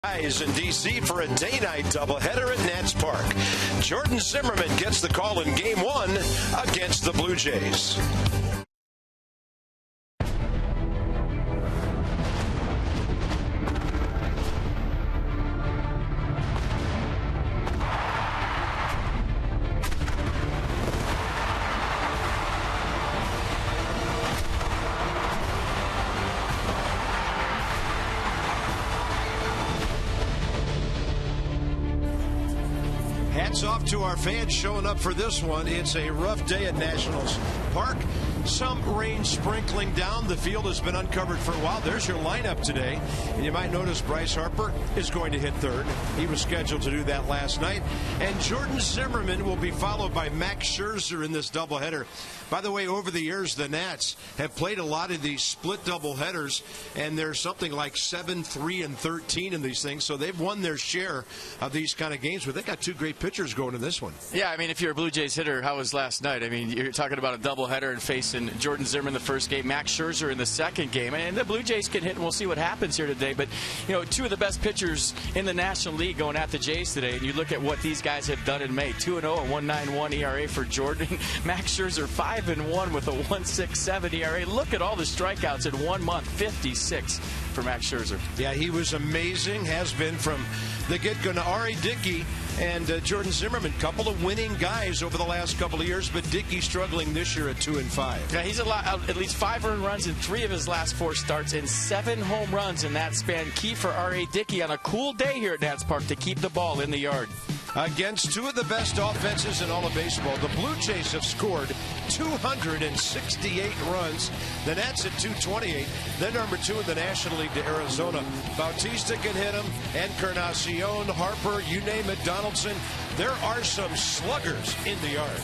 In D.C. for a day-night doubleheader at Nats Park. Jordan Zimmermann gets the call in Game 1 against the Blue Jays. Hats off to our fans showing up for this one. It's a rough day at Nationals Park. Some rain sprinkling down. The field has been uncovered for a while. There's your lineup today. And you might notice Bryce Harper is going to hit third. He was scheduled to do that last night. And Jordan Zimmermann will be followed by Max Scherzer in this doubleheader. By the way, over the years, the Nats have played a lot of these split doubleheaders, and there's something like 7, 3, and 13 in these things. So they've won their share of these kind of games, but they got two great pitchers going in this one. Yeah, I mean, if you're a Blue Jays hitter, how was last night? I mean, you're talking about a doubleheader and facing Jordan Zimmermann the first game, Max Scherzer in the second game, and the Blue Jays can hit, and we'll see what happens here today. But, you know, two of the best pitchers in the National League going at the Jays today, and you look at what these guys have done in May. 2-0, a 1.91 ERA for Jordan. Max Scherzer 5-1 with a 1.67 ERA. Look at all the strikeouts in 1 month, 56 for Max Scherzer. Yeah, he was amazing, has been from the get-go. Now, R.A. Dickey and Jordan Zimmermann, couple of winning guys over the last couple of years, but Dickey struggling this year at 2-5. Yeah, he's allowed at least 5 earned runs in 3 of his last 4 starts and 7 home runs in that span. Key for R.A. Dickey on a cool day here at Nats Park to keep the ball in the yard. Against two of the best offenses in all of baseball, the Blue Jays have scored 268 runs. The Nats at 228. They're number 2 in the National League to Arizona. Bautista can hit them, Encarnacion, Harper, you name it, Donaldson. There are some sluggers in the yard.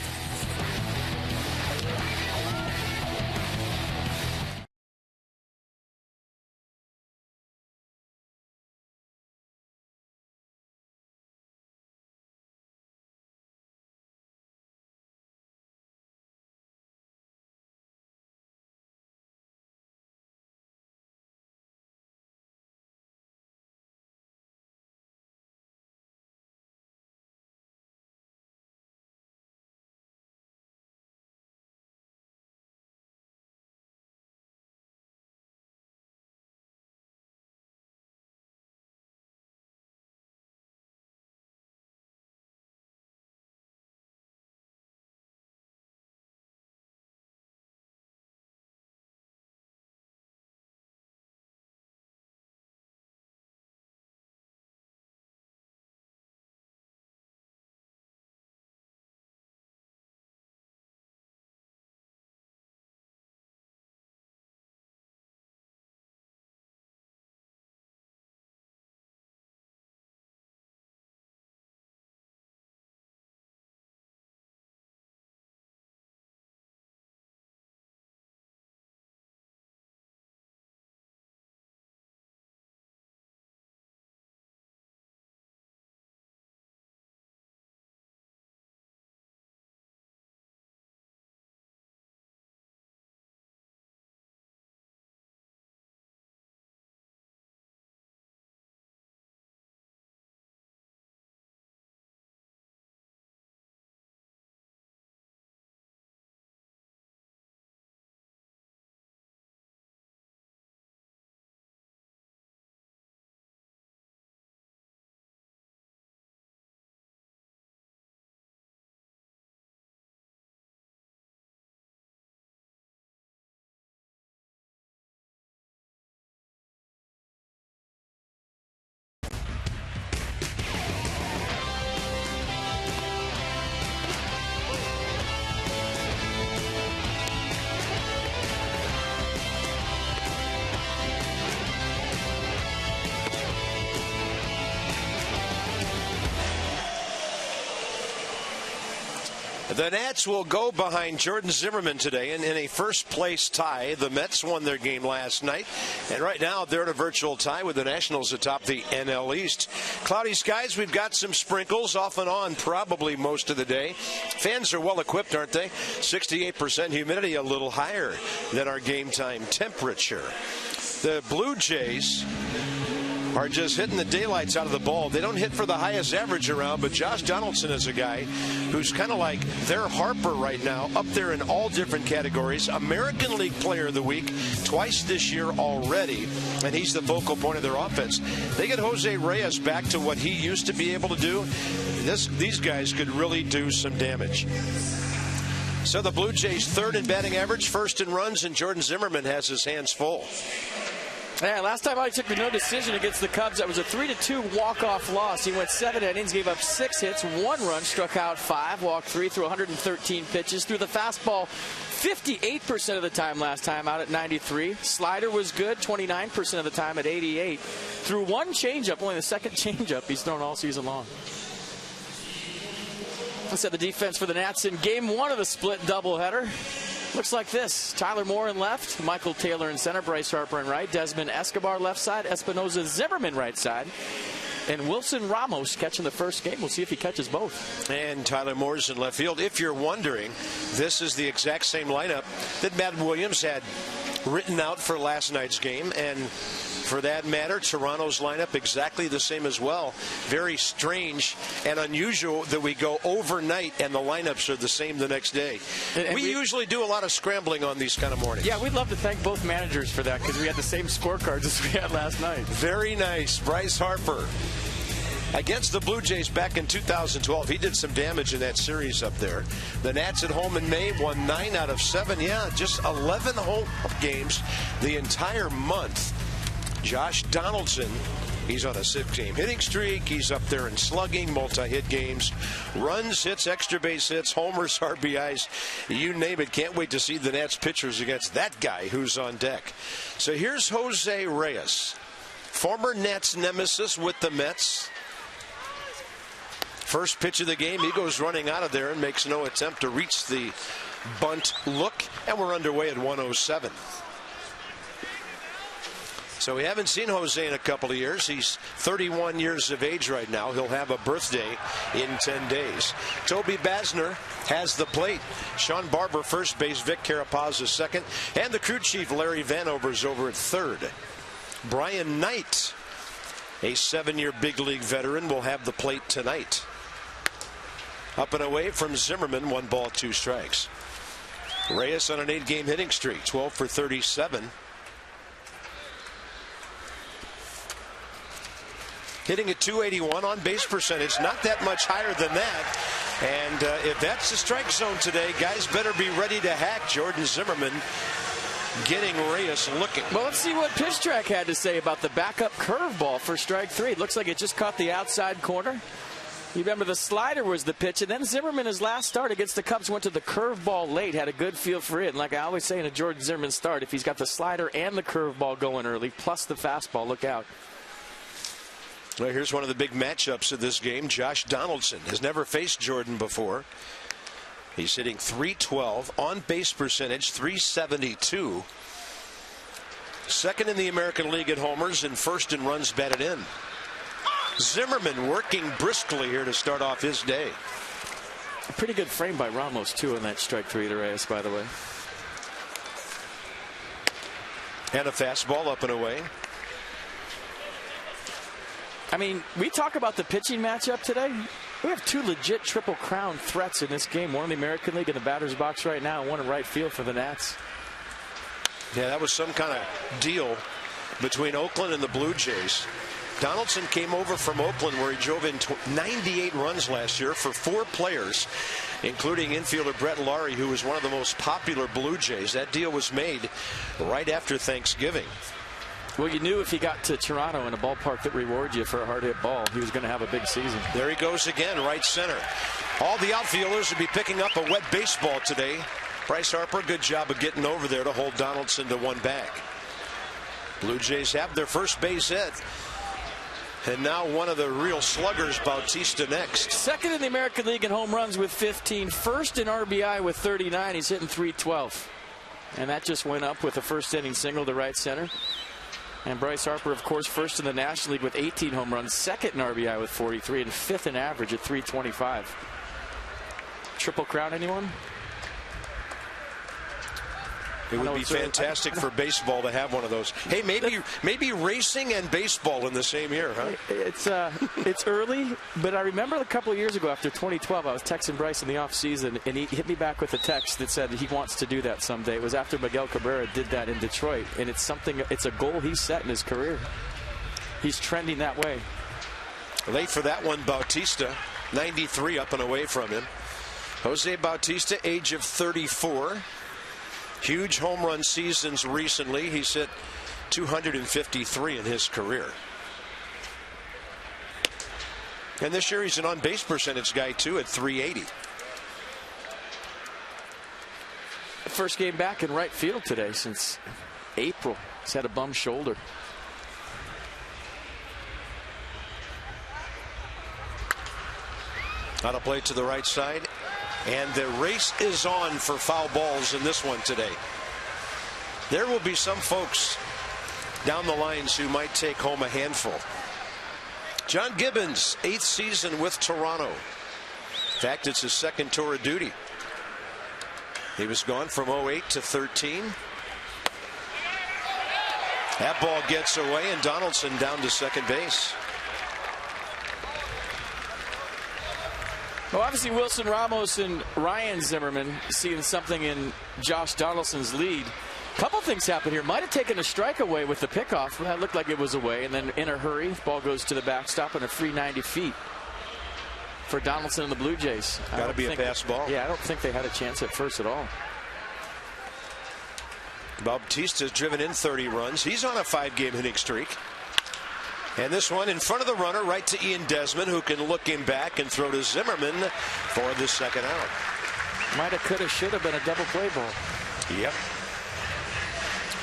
The Nats will go behind Jordan Zimmermann today in a first-place tie. The Mets won their game last night, and right now they're in a virtual tie with the Nationals atop the NL East. Cloudy skies, we've got some sprinkles off and on probably most of the day. Fans are well-equipped, aren't they? 68% humidity, a little higher than our game-time temperature. The Blue Jays are just hitting the daylights out of the ball. They don't hit for the highest average around, but Josh Donaldson is a guy who's kind of like their Harper right now, up there in all different categories. American League Player of the Week twice this year already, and he's the focal point of their offense. They get Jose Reyes back to what he used to be able to do. These guys could really do some damage. So the Blue Jays third in batting average, first in runs, and Jordan Zimmermann has his hands full. Yeah, last time I took the no decision against the Cubs, that was a 3-2 walk-off loss. He went 7 innings, gave up 6 hits, 1 run, struck out 5, walked 3 through 113 pitches. Threw the fastball 58% of the time last time out at 93. Slider was good 29% of the time at 88. Threw 1 changeup, only the second changeup he's thrown all season long. Let's set the defense for the Nats in game 1 of the split doubleheader. Looks like this. Tyler Moore in left, Michael Taylor in center, Bryce Harper in right, Desmond Escobar left side, Espinosa Zimmerman right side, and Wilson Ramos catching the first game. We'll see if he catches both. And Tyler Moore's in left field. If you're wondering, this is the exact same lineup that Matt Williams had written out for last night's game, and for that matter, Toronto's lineup exactly the same as well. Very strange and unusual that we go overnight and the lineups are the same the next day. And we usually do a lot of scrambling on these kind of mornings. Yeah, we'd love to thank both managers for that because we had the same scorecards as we had last night. Very nice. Bryce Harper against the Blue Jays back in 2012. He did some damage in that series up there. The Nats at home in May won 9 out of 7. Yeah, just 11 home games the entire month. Josh Donaldson, he's on a 6-game hitting streak. He's up there in slugging, multi-hit games, runs, hits, extra base hits, homers, RBIs, you name it. Can't wait to see the Nats pitchers against that guy who's on deck. So here's Jose Reyes, former Nats nemesis with the Mets. First pitch of the game, he goes running out of there and makes no attempt to reach the bunt look, and we're underway at 107. So we haven't seen Jose in a couple of years. He's 31 years of age right now. He'll have a birthday in 10 days. Toby Basner has the plate. Sean Barber first base, Vic Carapaz second, and the crew chief Larry Vanover's over at third. Brian Knight, a 7-year big league veteran, will have the plate tonight. Up and away from Zimmerman, 1 ball, 2 strikes. Reyes on an 8-game hitting streak, 12 for 37. Hitting at .281 on base percentage, not that much higher than that. And if that's the strike zone today, guys better be ready to hack. Jordan Zimmermann getting Reyes looking. Well, let's see what Pitch Track had to say about the backup curveball for strike 3. It looks like it just caught the outside corner. You remember the slider was the pitch, and then Zimmerman, his last start against the Cubs, went to the curveball late, had a good feel for it. And like I always say in a Jordan Zimmerman start, if he's got the slider and the curveball going early, plus the fastball, look out. Well, here's one of the big matchups of this game. Josh Donaldson has never faced Jordan before. He's hitting .312, on base percentage .372. Second in the American League at homers and first in runs batted in. Zimmerman working briskly here to start off his day. A pretty good frame by Ramos too on that strike 3 to Reyes, by the way. And a fastball up and away. I mean, we talk about the pitching matchup today. We have 2 legit Triple Crown threats in this game. One in the American League in the batter's box right now, and one in right field for the Nats. Yeah, that was some kind of deal between Oakland and the Blue Jays. Donaldson came over from Oakland, where he drove in 98 runs last year for 4 players, including infielder Brett Laurie, who was one of the most popular Blue Jays. That deal was made right after Thanksgiving. Well, you knew if he got to Toronto in a ballpark that rewarded you for a hard hit ball, he was going to have a big season. There he goes again, right center. All the outfielders will be picking up a wet baseball today. Bryce Harper, good job of getting over there to hold Donaldson to 1 back. Blue Jays have their first base hit. And now one of the real sluggers, Bautista, next. Second in the American League in home runs with 15. First in RBI with 39. He's hitting .312. And that just went up with a first inning single to right center. And Bryce Harper, of course, first in the National League with 18 home runs, second in RBI with 43, and fifth in average at .325. Triple Crown, anyone? It would be fantastic for baseball to have one of those. Hey, maybe racing and baseball in the same year, huh? It's early, but I remember a couple of years ago after 2012, I was texting Bryce in the offseason, and he hit me back with a text that said he wants to do that someday. It was after Miguel Cabrera did that in Detroit, and it's a goal he's set in his career. He's trending that way. Late for that one, Bautista, 93 up and away from him. Jose Bautista, age of 34. Huge home run seasons recently. He's hit 253 in his career. And this year he's an on-base percentage guy, too, at 380. First game back in right field today since April. He's had a bum shoulder. On a play to the right side. And the race is on for foul balls in this one today. There will be some folks down the lines who might take home a handful. John Gibbons, 8th season with Toronto. In fact, it's his second tour of duty. He was gone from 08 to 13. That ball gets away, and Donaldson down to second base. Well, obviously Wilson Ramos and Ryan Zimmerman seeing something in Josh Donaldson's lead. A couple things happen here. Might have taken a strike away with the pickoff. That looked like it was away, and then in a hurry, ball goes to the backstop and a free 90 feet for Donaldson and the Blue Jays. Got to be a pass ball. Yeah, I don't think they had a chance at first at all. Bautista's driven in 30 runs. He's on a 5-game hitting streak. And this one in front of the runner, right to Ian Desmond, who can look him back and throw to Zimmerman for the second out. Might have, could have, should have been a double play ball. Yep.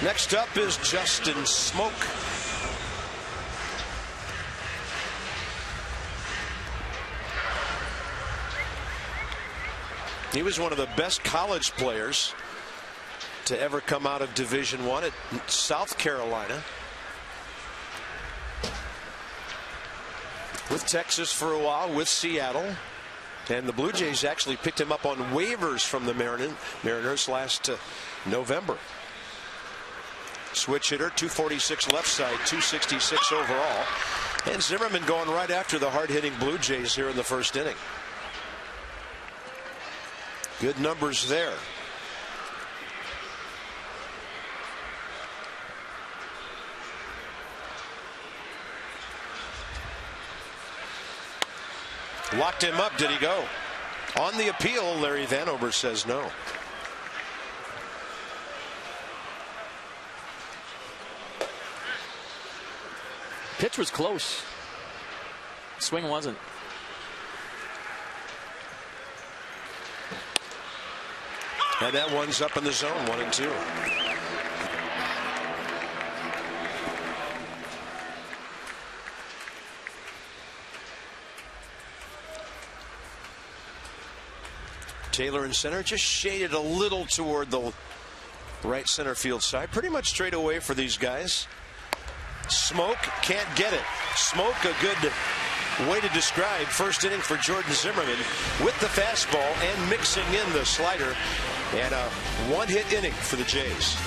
Next up is Justin Smoke. He was one of the best college players to ever come out of Division I at South Carolina. With Texas for a while, with Seattle. And the Blue Jays actually picked him up on waivers from the Mariners last November. Switch hitter, 246 left side, 266 overall. And Zimmerman going right after the hard-hitting Blue Jays here in the first inning. Good numbers there. Locked him up. Did he go? On the appeal, Larry Vanover says no. Pitch was close. Swing wasn't. And that one's up in the zone, 1-2. Taylor in center, just shaded a little toward the right center field side. Pretty much straight away for these guys. Smoke can't get it. Smoke, a good way to describe first inning for Jordan Zimmerman with the fastball and mixing in the slider. And a one-hit inning for the Jays.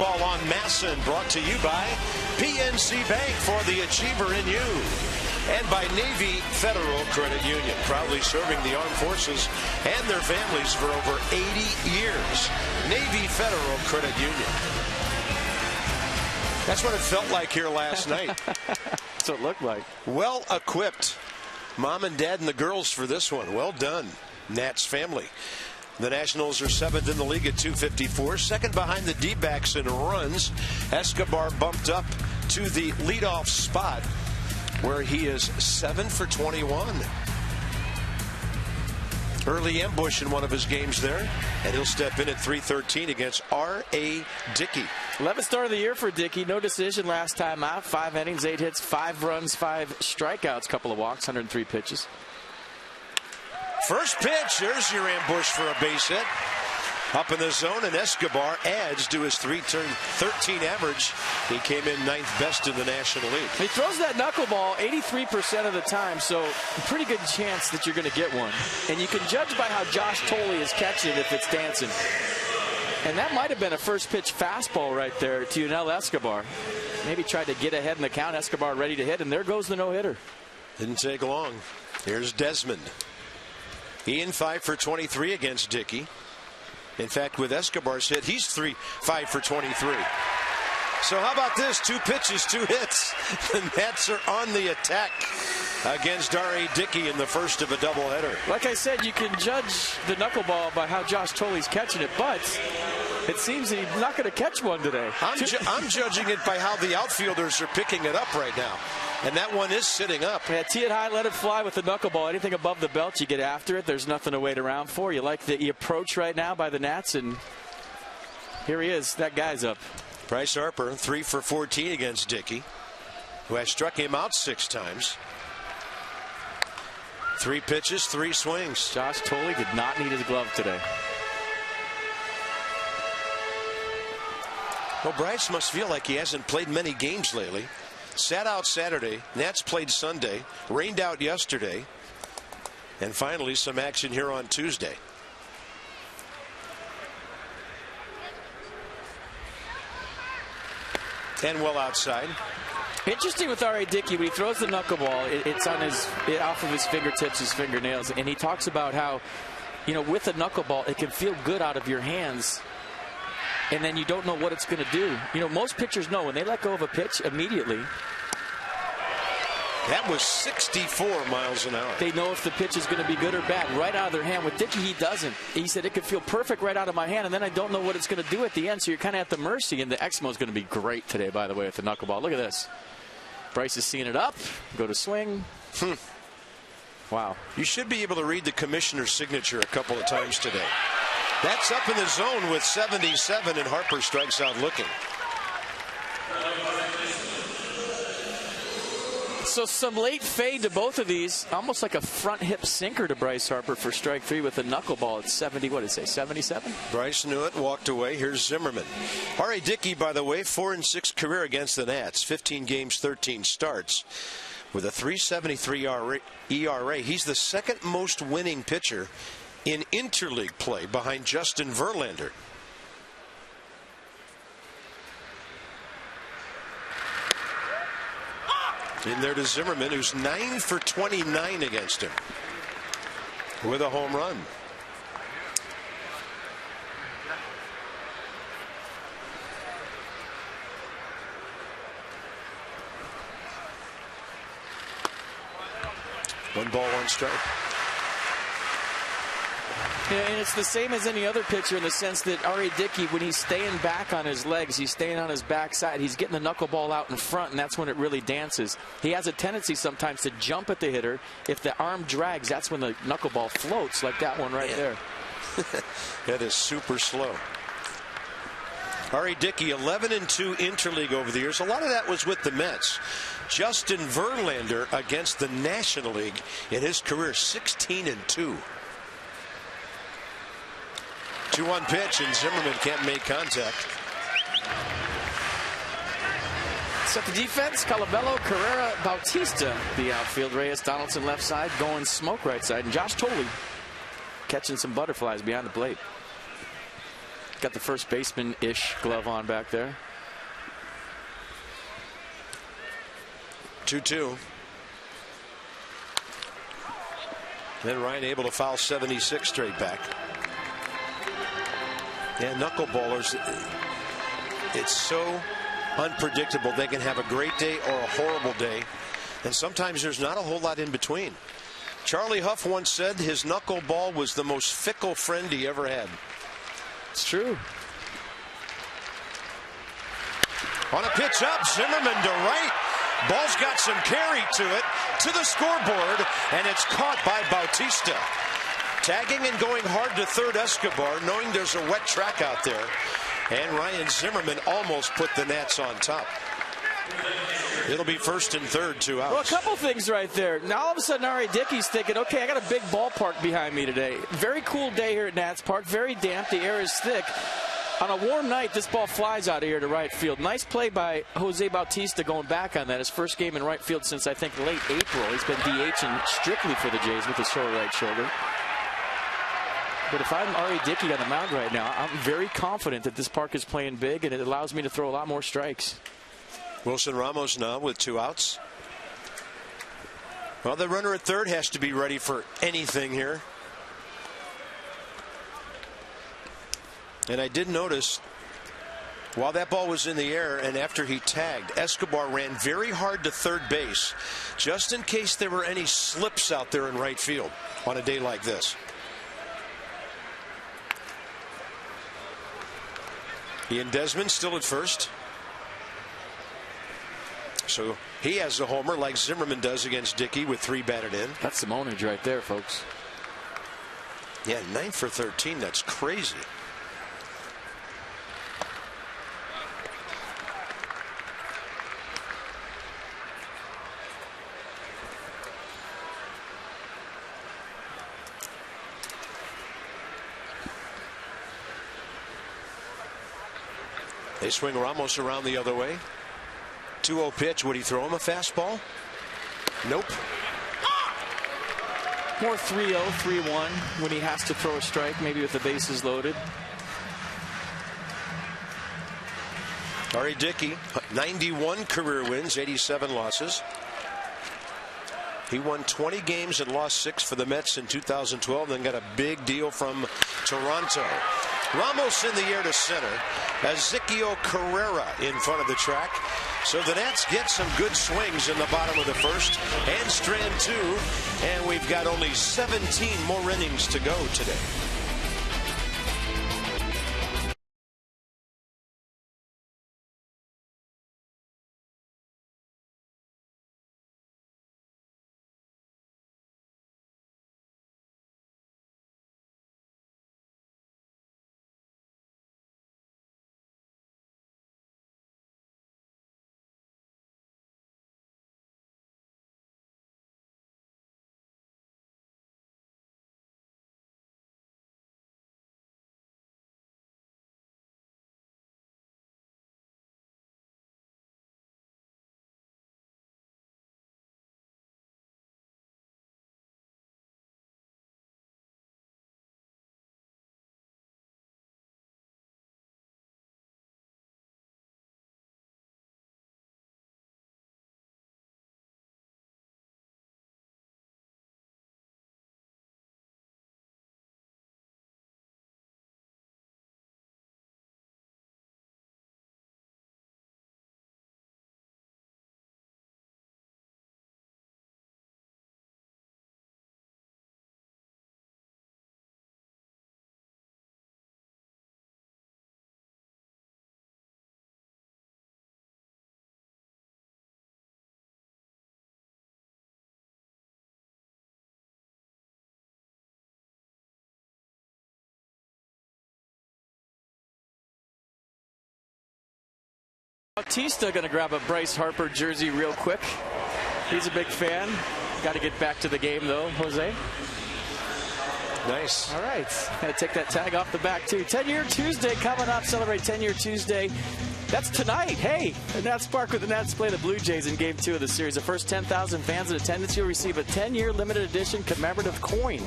Fastball on Masson, brought to you by PNC Bank, for the achiever in you. And by Navy Federal Credit Union, proudly serving the armed forces and their families for over 80 years. Navy Federal Credit Union. That's what it felt like here last night. That's what it looked like. Well equipped, mom and dad and the girls, for this one. Well done, Nats family. The Nationals are 7th in the league at 254, second behind the D-backs in runs. Escobar bumped up to the leadoff spot, where he is 7 for 21. Early ambush in one of his games there, and he'll step in at 3:13 against R.A. Dickey. 11th start of the year for Dickey. No decision last time out. 5 innings, 8 hits, 5 runs, 5 strikeouts, couple of walks, 103 pitches. First pitch, there's your ambush for a base hit. Up in the zone, and Escobar adds to his 313 average. He came in 9th best in the National League. He throws that knuckleball 83% of the time, so a pretty good chance that you're going to get one. And you can judge by how Josh Tolley is catching it if it's dancing. And that might have been a first pitch fastball right there to Yunel Escobar. Maybe tried to get ahead in the count. Escobar ready to hit, and there goes the no-hitter. Didn't take long. Here's Desmond. Ian 5 for 23 against Dickey. In fact, with Escobar's hit, he's 5 for 23. So how about this? 2 pitches, 2 hits. The Nats are on the attack against R.A. Dickey in the first of a doubleheader. Like I said, you can judge the knuckleball by how Josh Tolley's catching it, but it seems that he's not going to catch one today. I'm judging it by how the outfielders are picking it up right now. And that one is sitting up. Yeah, tee it high, let it fly with the knuckleball. Anything above the belt, you get after it. There's nothing to wait around for. You like the approach right now by the Nats, and here he is. That guy's up. Bryce Harper, 3 for 14 against Dickey, who has struck him out 6 times. 3 pitches, 3 swings. Josh Tolley did not need his glove today. Well, Bryce must feel like he hasn't played many games lately. Sat out Saturday, Nats played Sunday, rained out yesterday, and finally some action here on Tuesday. And well outside. Interesting with R.A. Dickey, when he throws the knuckleball, it's on off of his fingertips, his fingernails, and he talks about how, you know, with a knuckleball, it can feel good out of your hands, and then you don't know what it's going to do. You know, most pitchers know when they let go of a pitch immediately. That was 64 miles an hour. They know if the pitch is going to be good or bad right out of their hand. With Dickey, he doesn't. He said it could feel perfect right out of my hand, and then I don't know what it's going to do at the end, so you're kind of at the mercy. And the Exmo is going to be great today, by the way, with the knuckleball. Look at this. Bryce is seeing it up. Go to swing. Wow. You should be able to read the commissioner's signature a couple of times today. That's up in the zone with 77, and Harper strikes out looking. So some late fade to both of these, almost like a front hip sinker to Bryce Harper for strike 3 with a knuckleball at 70. What did it say, 77? Bryce knew it, walked away. Here's Zimmerman. R.A. Dickey, by the way, 4-6 career against the Nats, 15 games, 13 starts, with a 3.73 ERA. He's the second most winning pitcher in interleague play behind Justin Verlander. In there to Zimmerman, who's 9 for 29 against him with a home run. One ball, one strike. Yeah, and it's the same as any other pitcher in the sense that R.A. Dickey, when he's staying back on his legs, he's staying on his backside, he's getting the knuckleball out in front, and that's when it really dances. He has a tendency sometimes to jump at the hitter. If the arm drags, that's when the knuckleball floats, like that one right there. That is super slow. R.A. Dickey, 11-2 interleague over the years. A lot of that was with the Mets. Justin Verlander against the National League in his career, 16-2. 2-1 pitch, and Zimmerman can't make contact. Set the defense, Calabello, Carrera, Bautista, the outfield. Reyes, Donaldson left side, going smoke right side, and Josh Tolley catching some butterflies behind the plate. Got the first baseman-ish glove on back there. 2-2. Then Ryan able to foul 76 straight back. Yeah, knuckleballers, it's so unpredictable. They can have a great day or a horrible day, and sometimes there's not a whole lot in between. Charlie Huff once said his knuckleball was the most fickle friend he ever had. It's true. On a pitch up, Zimmerman to right. Ball's got some carry to it, to the scoreboard, and it's caught by Bautista. Tagging and going hard to third Escobar, knowing there's a wet track out there. And Ryan Zimmerman almost put the Nats on top. It'll be first and third, 2 outs. Well, a couple things right there. Now all of a sudden, R.A. Dickey's thinking, okay, I got a big ballpark behind me today. Very cool day here at Nats Park. Very damp. The air is thick. On a warm night, this ball flies out of here to right field. Nice play by Jose Bautista going back on that. His first game in right field since, I think, late April. He's been DHing strictly for the Jays with his sore right shoulder. But if I'm R.A. Dickey on the mound right now, I'm very confident that this park is playing big, and it allows me to throw a lot more strikes. Wilson Ramos now with 2 outs. Well, the runner at third has to be ready for anything here. And I did notice, while that ball was in the air and after he tagged, Escobar ran very hard to third base, just in case there were any slips out there in right field on a day like this. Ian Desmond still at first. So he has a homer like Zimmerman does against Dickey with 3 batted in. That's Simonage right there, folks. Yeah, 9 for 13. That's crazy. They swing Ramos around the other way. 2-0 pitch. Would he throw him a fastball? Nope. More 3-0, 3-1 when he has to throw a strike, maybe with the bases loaded. R.A. Dickey, 91 career wins, 87 losses. He won 20 games and lost 6 for the Mets in 2012, then got a big deal from Toronto. Ramos in the air to center. Ezequiel Carrera in front of the track. So the Nats get some good swings in the bottom of the first and strand 2. And we've got only 17 more innings to go today. Bautista going to grab a Bryce Harper jersey real quick. He's a big fan. Got to get back to the game, though, Jose. Nice. All right. Got to take that tag off the back, too. 10-year Tuesday coming up. Celebrate 10-year Tuesday. That's tonight. Hey, the Nats Park with the Nats play the Blue Jays in Game 2 of the series. The first 10,000 fans in attendance, you'll receive a 10-year limited edition commemorative coin.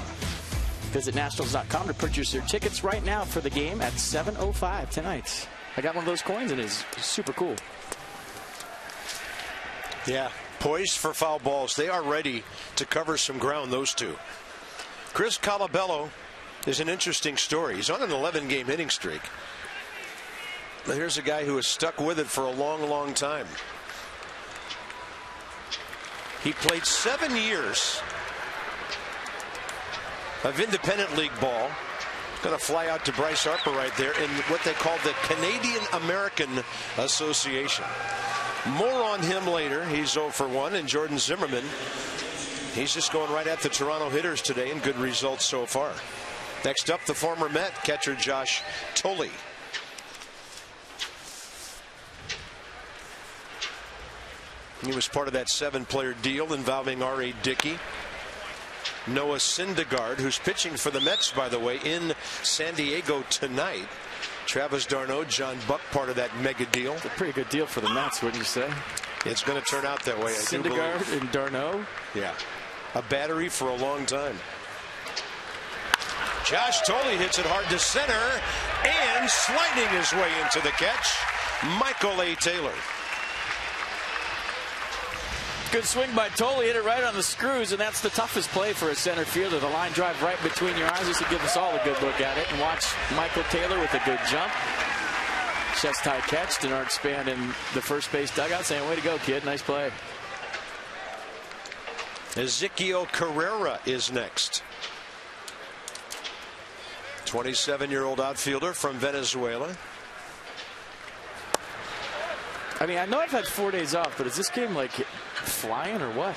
Visit Nationals.com to purchase your tickets right now for the game at 7:05 tonight. I got one of those coins and it's super cool. Yeah, poised for foul balls. They are ready to cover some ground, those two. Chris Colabello is an interesting story. He's on an 11-game hitting streak. But here's a guy who has stuck with it for a long, long time. He played 7 years of independent league ball. Going to fly out to Bryce Harper right there in what they call the Canadian American Association. More on him later. He's 0 for 1. And Jordan Zimmermann, he's just going right at the Toronto hitters today, and good results so far. Next up, the former Met catcher Josh Thole. He was part of that 7-player deal involving R.A. Dickey, Noah Syndergaard, who's pitching for the Mets, by the way, in San Diego tonight. Travis d'Arnaud, John Buck, part of that mega deal. It's a pretty good deal for the Mets, wouldn't you say? It's going to turn out that way, I do believe. Syndergaard and d'Arnaud? Yeah. A battery for a long time. Josh Thole hits it hard to center and sliding his way into the catch, Michael A. Taylor. Good swing by Thole, hit it right on the screws, and that's the toughest play for a center fielder. The line drive right between your eyes. This will give us all a good look at it. And watch Michael Taylor with a good jump. Chest high catch. Denard Span in the first base dugout saying, way to go, kid. Nice play. Ezequiel Carrera is next. 27-year-old outfielder from Venezuela. I mean, I know I've had 4 days off, but is this game like flying or what?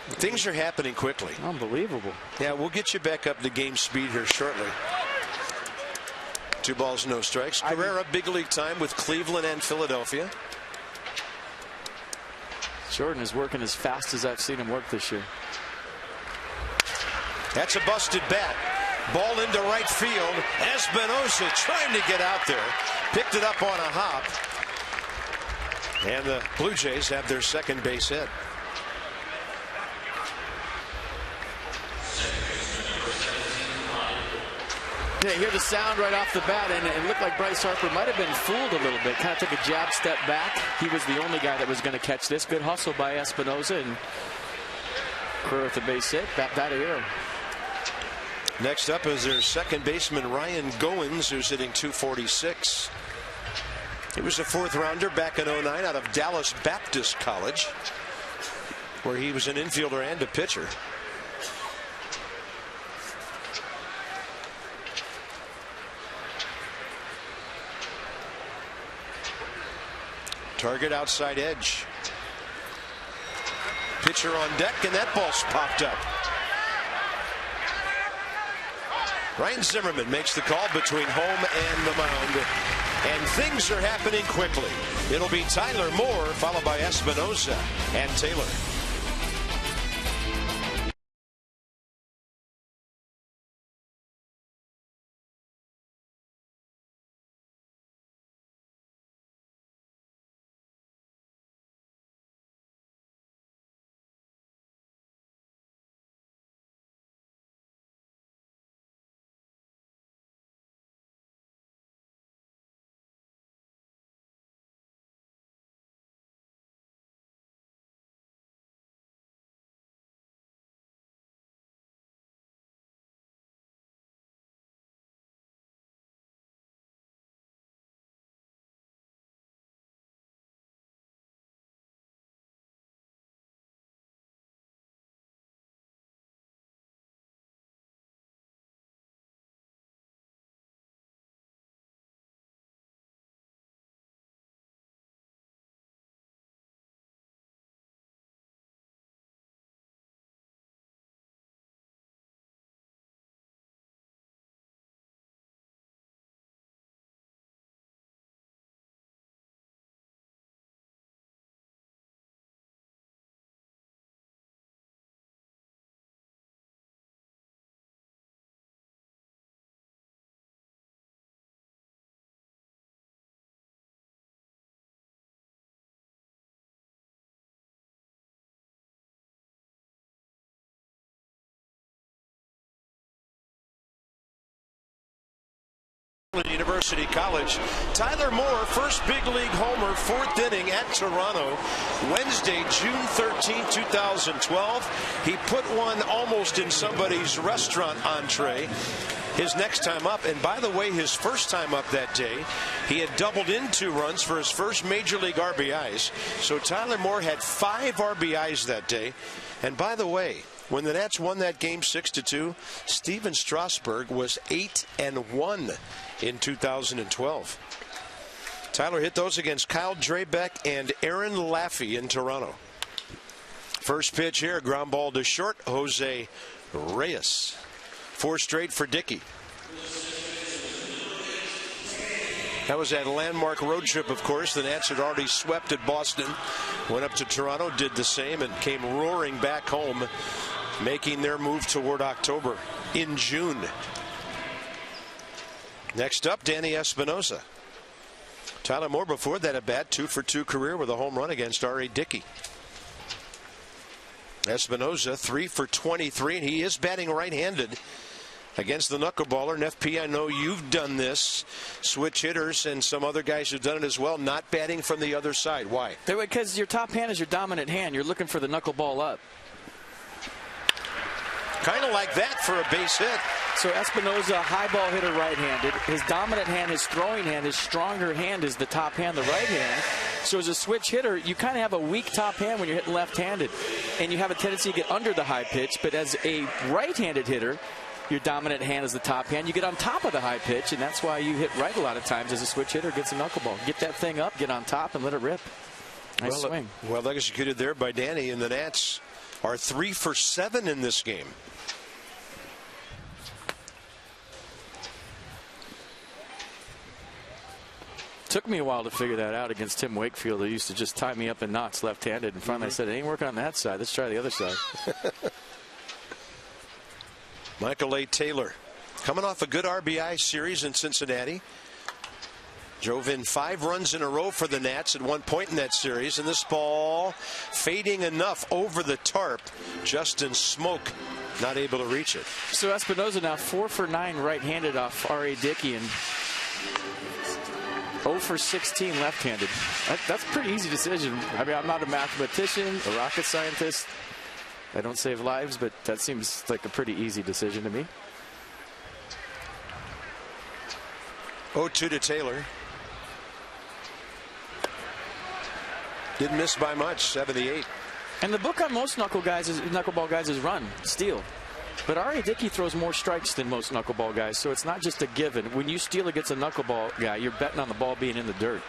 Things are happening quickly. Unbelievable. Yeah, we'll get you back up to game speed here shortly. 2 balls, no strikes. Carrera, big league time with Cleveland and Philadelphia. Jordan is working as fast as I've seen him work this year. That's a busted bat. Ball into right field. Espinosa trying to get out there. Picked it up on a hop. And the Blue Jays have their second base hit. Yeah, hear the sound right off the bat, and it looked like Bryce Harper might have been fooled a little bit. Kind of took a jab step back. He was the only guy that was going to catch this. Good hustle by Espinosa, and Carrera with the base hit. Bat of hero. Next up is their second baseman, Ryan Goins, who's hitting .246. He was a 4th rounder back in '09 out of Dallas Baptist College, where he was an infielder and a pitcher. Target outside edge. Pitcher on deck, and that ball's popped up. Ryan Zimmerman makes the call between home and the mound. And things are happening quickly. It'll be Tyler Moore, followed by Espinosa and Taylor. University College. Tyler Moore, first big league homer, 4th inning at Toronto, Wednesday, June 13, 2012. He put one almost in somebody's restaurant entree his next time up. And by the way, his first time up that day, he had doubled in 2 runs for his first major league RBIs. So Tyler Moore had 5 RBIs that day. And by the way, when the Nats won that game 6-2, Steven Strasburg was 8-1 in 2012. Tyler hit those against Kyle Drabek and Aaron Laffey in Toronto. First pitch here, ground ball to short, Jose Reyes. 4 straight for Dickey. That was that landmark road trip, of course. The Nats had already swept at Boston, went up to Toronto, did the same, and came roaring back home, making their move toward October in June. Next up, Danny Espinosa. Tyler Moore before that at bat, 2-for-2 career with a home run against R.A. Dickey. Espinosa 3-for-23, and he is batting right-handed against the knuckleballer. And FP, I know you've done this. Switch hitters and some other guys who've done it as well, not batting from the other side. Why? Because your top hand is your dominant hand. You're looking for the knuckleball up. Kind of like that for a base hit. So Espinosa, high ball hitter, right-handed. His dominant hand, his throwing hand, his stronger hand is the top hand, the right hand. So as a switch hitter, you kind of have a weak top hand when you're hitting left-handed. And you have a tendency to get under the high pitch. But as a right-handed hitter, your dominant hand is the top hand. You get on top of the high pitch, and that's why you hit right a lot of times as a switch hitter gets a knuckleball. Get that thing up, get on top, and let it rip. Nice swing. Well executed there by Danny, and the Nats are 3-for-7 in this game. Took me a while to figure that out against Tim Wakefield, who used to just tie me up in knots left-handed. And finally I said, it ain't working on that side. Let's try the other side. Michael A. Taylor coming off a good RBI series in Cincinnati. Drove in 5 runs in a row for the Nats at one point in that series. And this ball fading enough over the tarp. Justin Smoke not able to reach it. So Espinosa now 4-for-9 right-handed off R.A. Dickey and 0-for-16 left-handed. That's a pretty easy decision. I mean, I'm not a mathematician, a rocket scientist. I don't save lives, but that seems like a pretty easy decision to me. 0-2 to Taylor. Didn't miss by much, 78. And the book on most knuckleball guys is run, steal. But R.A. Dickey throws more strikes than most knuckleball guys, so it's not just a given. When you steal against a knuckleball guy, you're betting on the ball being in the dirt.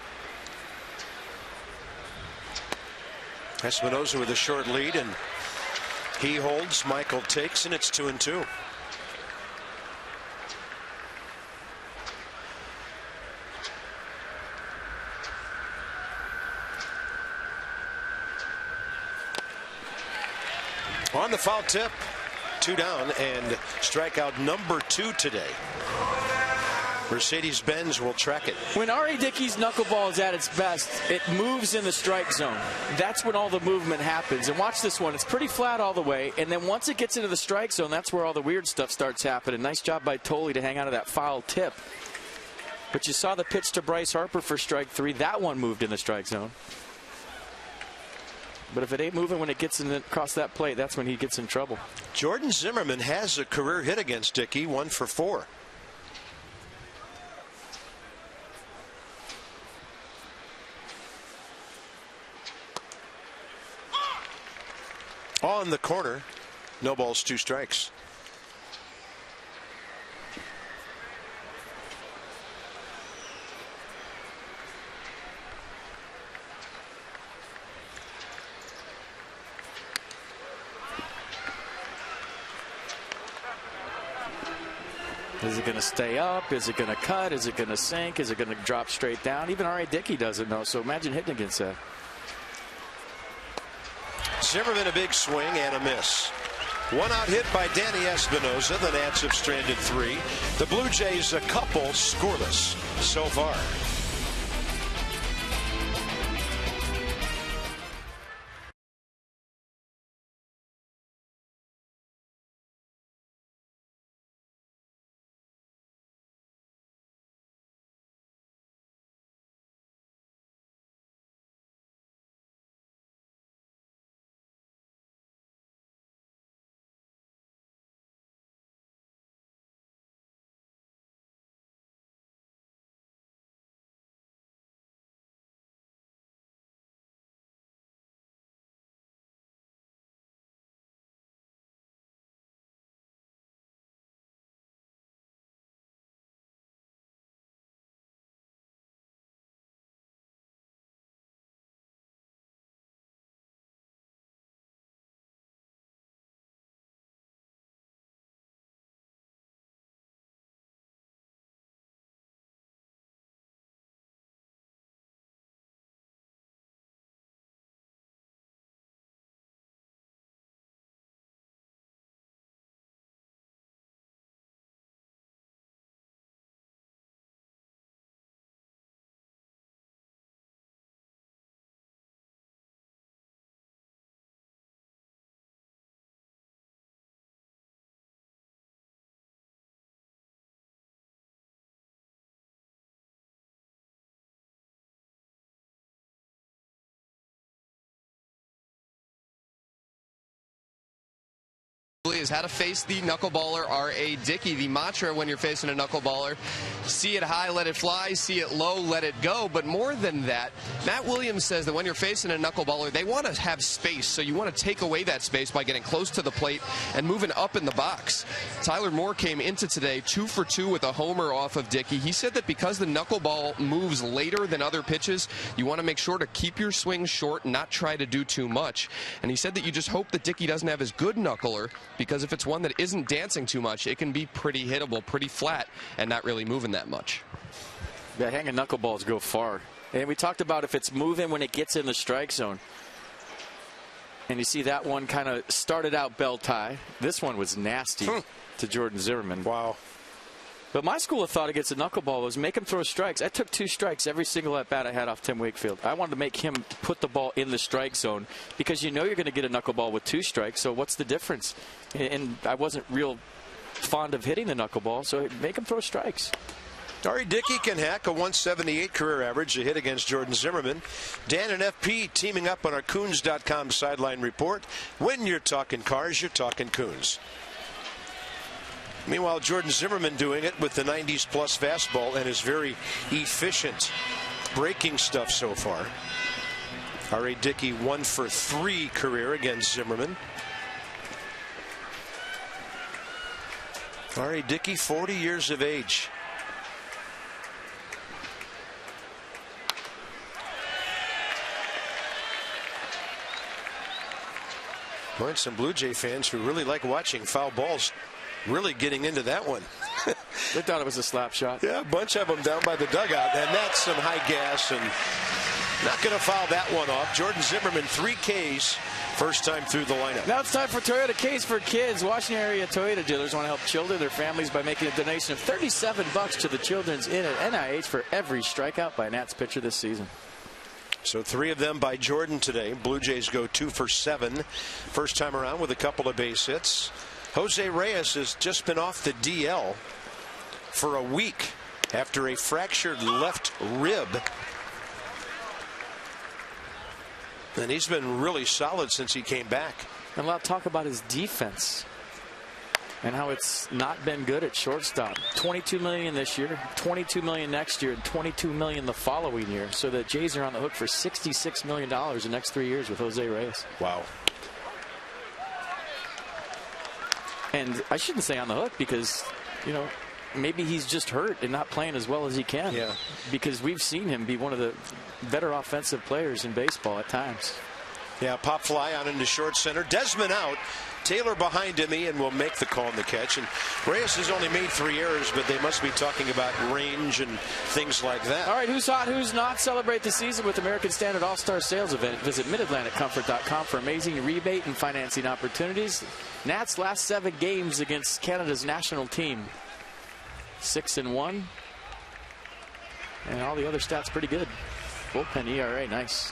Espinosa with a short lead, and he holds. Michael takes, and it's 2-2. On the foul tip. 2 down, and strikeout number 2 today. Mercedes-Benz will track it. When R.A. Dickey's knuckleball is at its best, it moves in the strike zone. That's when all the movement happens. And watch this one. It's pretty flat all the way. And then once it gets into the strike zone, that's where all the weird stuff starts happening. Nice job by Tolley to hang out of that foul tip. But you saw the pitch to Bryce Harper for strike 3. That one moved in the strike zone. But if it ain't moving when it gets across that plate, that's when he gets in trouble. Jordan Zimmerman has a career hit against Dickey, 1-for-4. On the corner, no balls, 2 strikes. Is it going to stay up? Is it going to cut? Is it going to sink? Is it going to drop straight down? Even R.A. Dickey doesn't know, so imagine hitting against that. Zimmerman a big swing and a miss. 1 out hit by Danny Espinosa. The Nats have stranded 3. The Blue Jays a couple scoreless so far. Is how to face the knuckleballer R.A. Dickey. The mantra when you're facing a knuckleballer, see it high, let it fly, see it low, let it go. But more than that, Matt Williams says that when you're facing a knuckleballer, they want to have space, so you want to take away that space by getting close to the plate and moving up in the box. Tyler Moore came into today 2 for 2 with a homer off of Dickey. He said that because the knuckleball moves later than other pitches, you want to make sure to keep your swing short and not try to do too much. And he said that you just hope that Dickey doesn't have as good knuckler, because if it's one that isn't dancing too much, it can be pretty hittable, pretty flat, and not really moving that much. Yeah, hanging knuckleballs go far. And we talked about if it's moving when it gets in the strike zone. And you see that one kind of started out belt high. This one was nasty to Jordan Zimmerman. Wow. But my school of thought against a knuckleball was make him throw strikes. I took 2 strikes every single at-bat I had off Tim Wakefield. I wanted to make him put the ball in the strike zone because you know you're going to get a knuckleball with 2 strikes, so what's the difference? And I wasn't real fond of hitting the knuckleball, so make him throw strikes. R.A. Dickey can hack a 178 career average, a hit against Jordan Zimmerman. Dan and FP teaming up on our Coons.com sideline report. When you're talking cars, you're talking Coons. Meanwhile, Jordan Zimmerman doing it with the 90s plus fastball and his very efficient breaking stuff so far. R.A. Dickey 1 for 3 career against Zimmerman. R.A. Dickey, 40 years of age. Well, some Blue Jay fans who really like watching foul balls really getting into that one. They thought it was a slap shot. Yeah, a bunch of them down by the dugout, and that's some high gas, and not going to foul that one off. Jordan Zimmerman, 3 Ks, first time through the lineup. Now it's time for Toyota Case for Kids. Washington area Toyota dealers want to help children, their families, by making a donation of $37 to the Children's Inn at NIH for every strikeout by Nats pitcher this season. So 3 of them by Jordan today. Blue Jays go 2 for 7. First time around with a couple of base hits. Jose Reyes has just been off the DL for a week after a fractured left rib. And he's been really solid since he came back. And a lot of talk about his defense and how it's not been good at shortstop. $22 million this year, $22 million next year, and $22 million the following year. So the Jays are on the hook for $66 million the next 3 years with Jose Reyes. Wow. And I shouldn't say on the hook because, you know, maybe he's just hurt and not playing as well as he can. Yeah. Because we've seen him be one of the better offensive players in baseball at times. Yeah, pop fly on into short center. Desmond out. Taylor behind him. Ian will make the call on the catch. And Reyes has only made 3 errors, but they must be talking about range and things like that. All right, who's hot, who's not? Celebrate the season with American Standard All-Star Sales Event. Visit MidAtlanticComfort.com for amazing rebate and financing opportunities. Nats last 7 games against Canada's national team. 6-1. And all the other stats pretty good. Bullpen ERA, nice.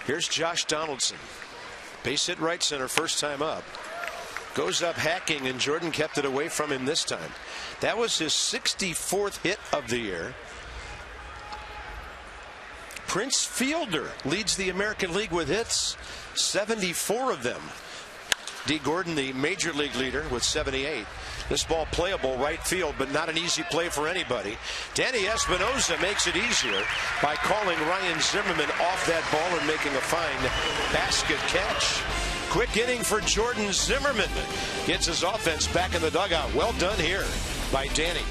Here's Josh Donaldson. Base hit right center, first time up. Goes up hacking, and Jordan kept it away from him this time. That was his 64th hit of the year. Prince Fielder leads the American League with hits, 74 of them. D. Gordon, the major league leader, with 78. This ball playable right field, but not an easy play for anybody. Danny Espinosa makes it easier by calling Ryan Zimmerman off that ball and making a fine basket catch. Quick inning for Jordan Zimmerman. Gets his offense back in the dugout. Well done here by Danny.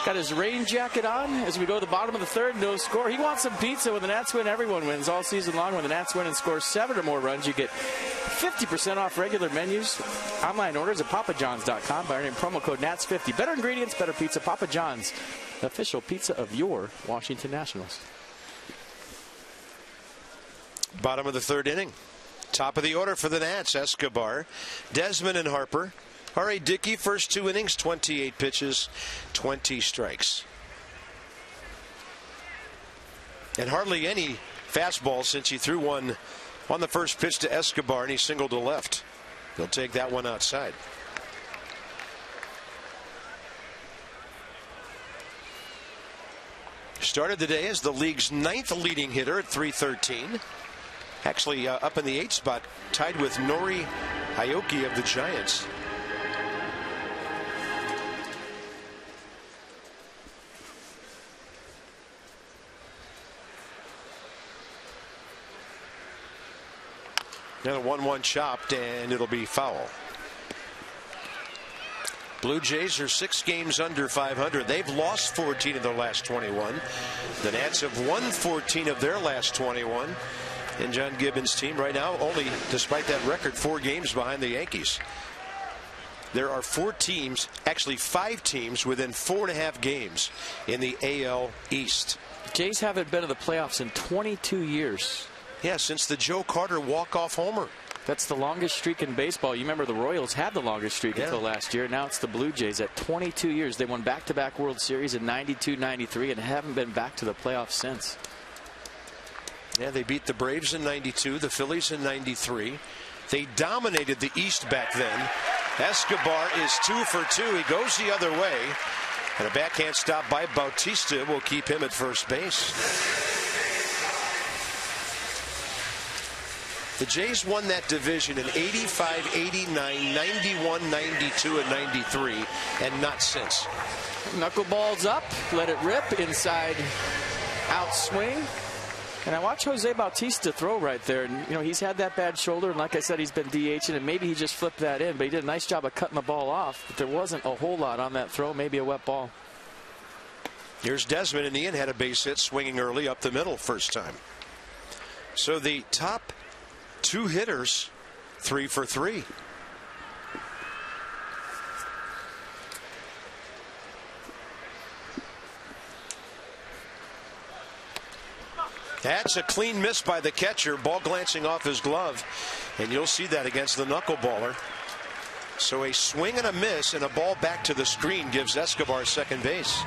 Got his rain jacket on as we go to the bottom of the third. No score. He wants some pizza. When the Nats win, everyone wins all season long. When the Nats win and score 7 or more runs, you get 50% off regular menus. Online orders at papajohns.com by entering promo code NATS50. Better ingredients, better pizza. Papa John's, official pizza of your Washington Nationals. Bottom of the third inning. Top of the order for the Nats. Escobar, Desmond, and Harper. R.A. Dickey, first 2 innings, 28 pitches, 20 strikes. And hardly any fastball since he threw one on the first pitch to Escobar, and he singled to left. He'll take that one outside. Started the day as the league's 9th leading hitter at .313. Actually up in the 8th spot, tied with Nori Aoki of the Giants. Now the 1-1 chopped, and it'll be foul. Blue Jays are 6 games under 500. They've lost 14 of their last 21. The Nats have won 14 of their last 21. And John Gibbons' team right now only, despite that record, 4 games behind the Yankees. There are 4 teams, actually 5 teams, within 4.5 games in the AL East. Jays haven't been to the playoffs in 22 years. Yeah, since the Joe Carter walk-off homer. That's the longest streak in baseball. You remember the Royals had the longest streak until last year. Now it's the Blue Jays at 22 years. They won back-to-back World Series in 92, 93, and haven't been back to the playoffs since. Yeah, they beat the Braves in 92, the Phillies in 93. They dominated the East back then. Escobar is 2 for 2. He goes the other way. And a backhand stop by Bautista will keep him at first base. The Jays won that division in 85, 89, 91, 92, and 93, and not since. Knuckleballs up, let it rip, inside out swing. And I watch Jose Bautista throw right there. And, you know, he's had that bad shoulder, and like I said, he's been DHing, and maybe he just flipped that in, but he did a nice job of cutting the ball off. But there wasn't a whole lot on that throw, maybe a wet ball. Here's Desmond, and Ian had a base hit swinging early up the middle first time. So the top 2 hitters, 3 for 3. That's a clean miss by the catcher. Ball glancing off his glove. And you'll see that against the knuckleballer. So a swing and a miss and a ball back to the screen gives Escobar second base.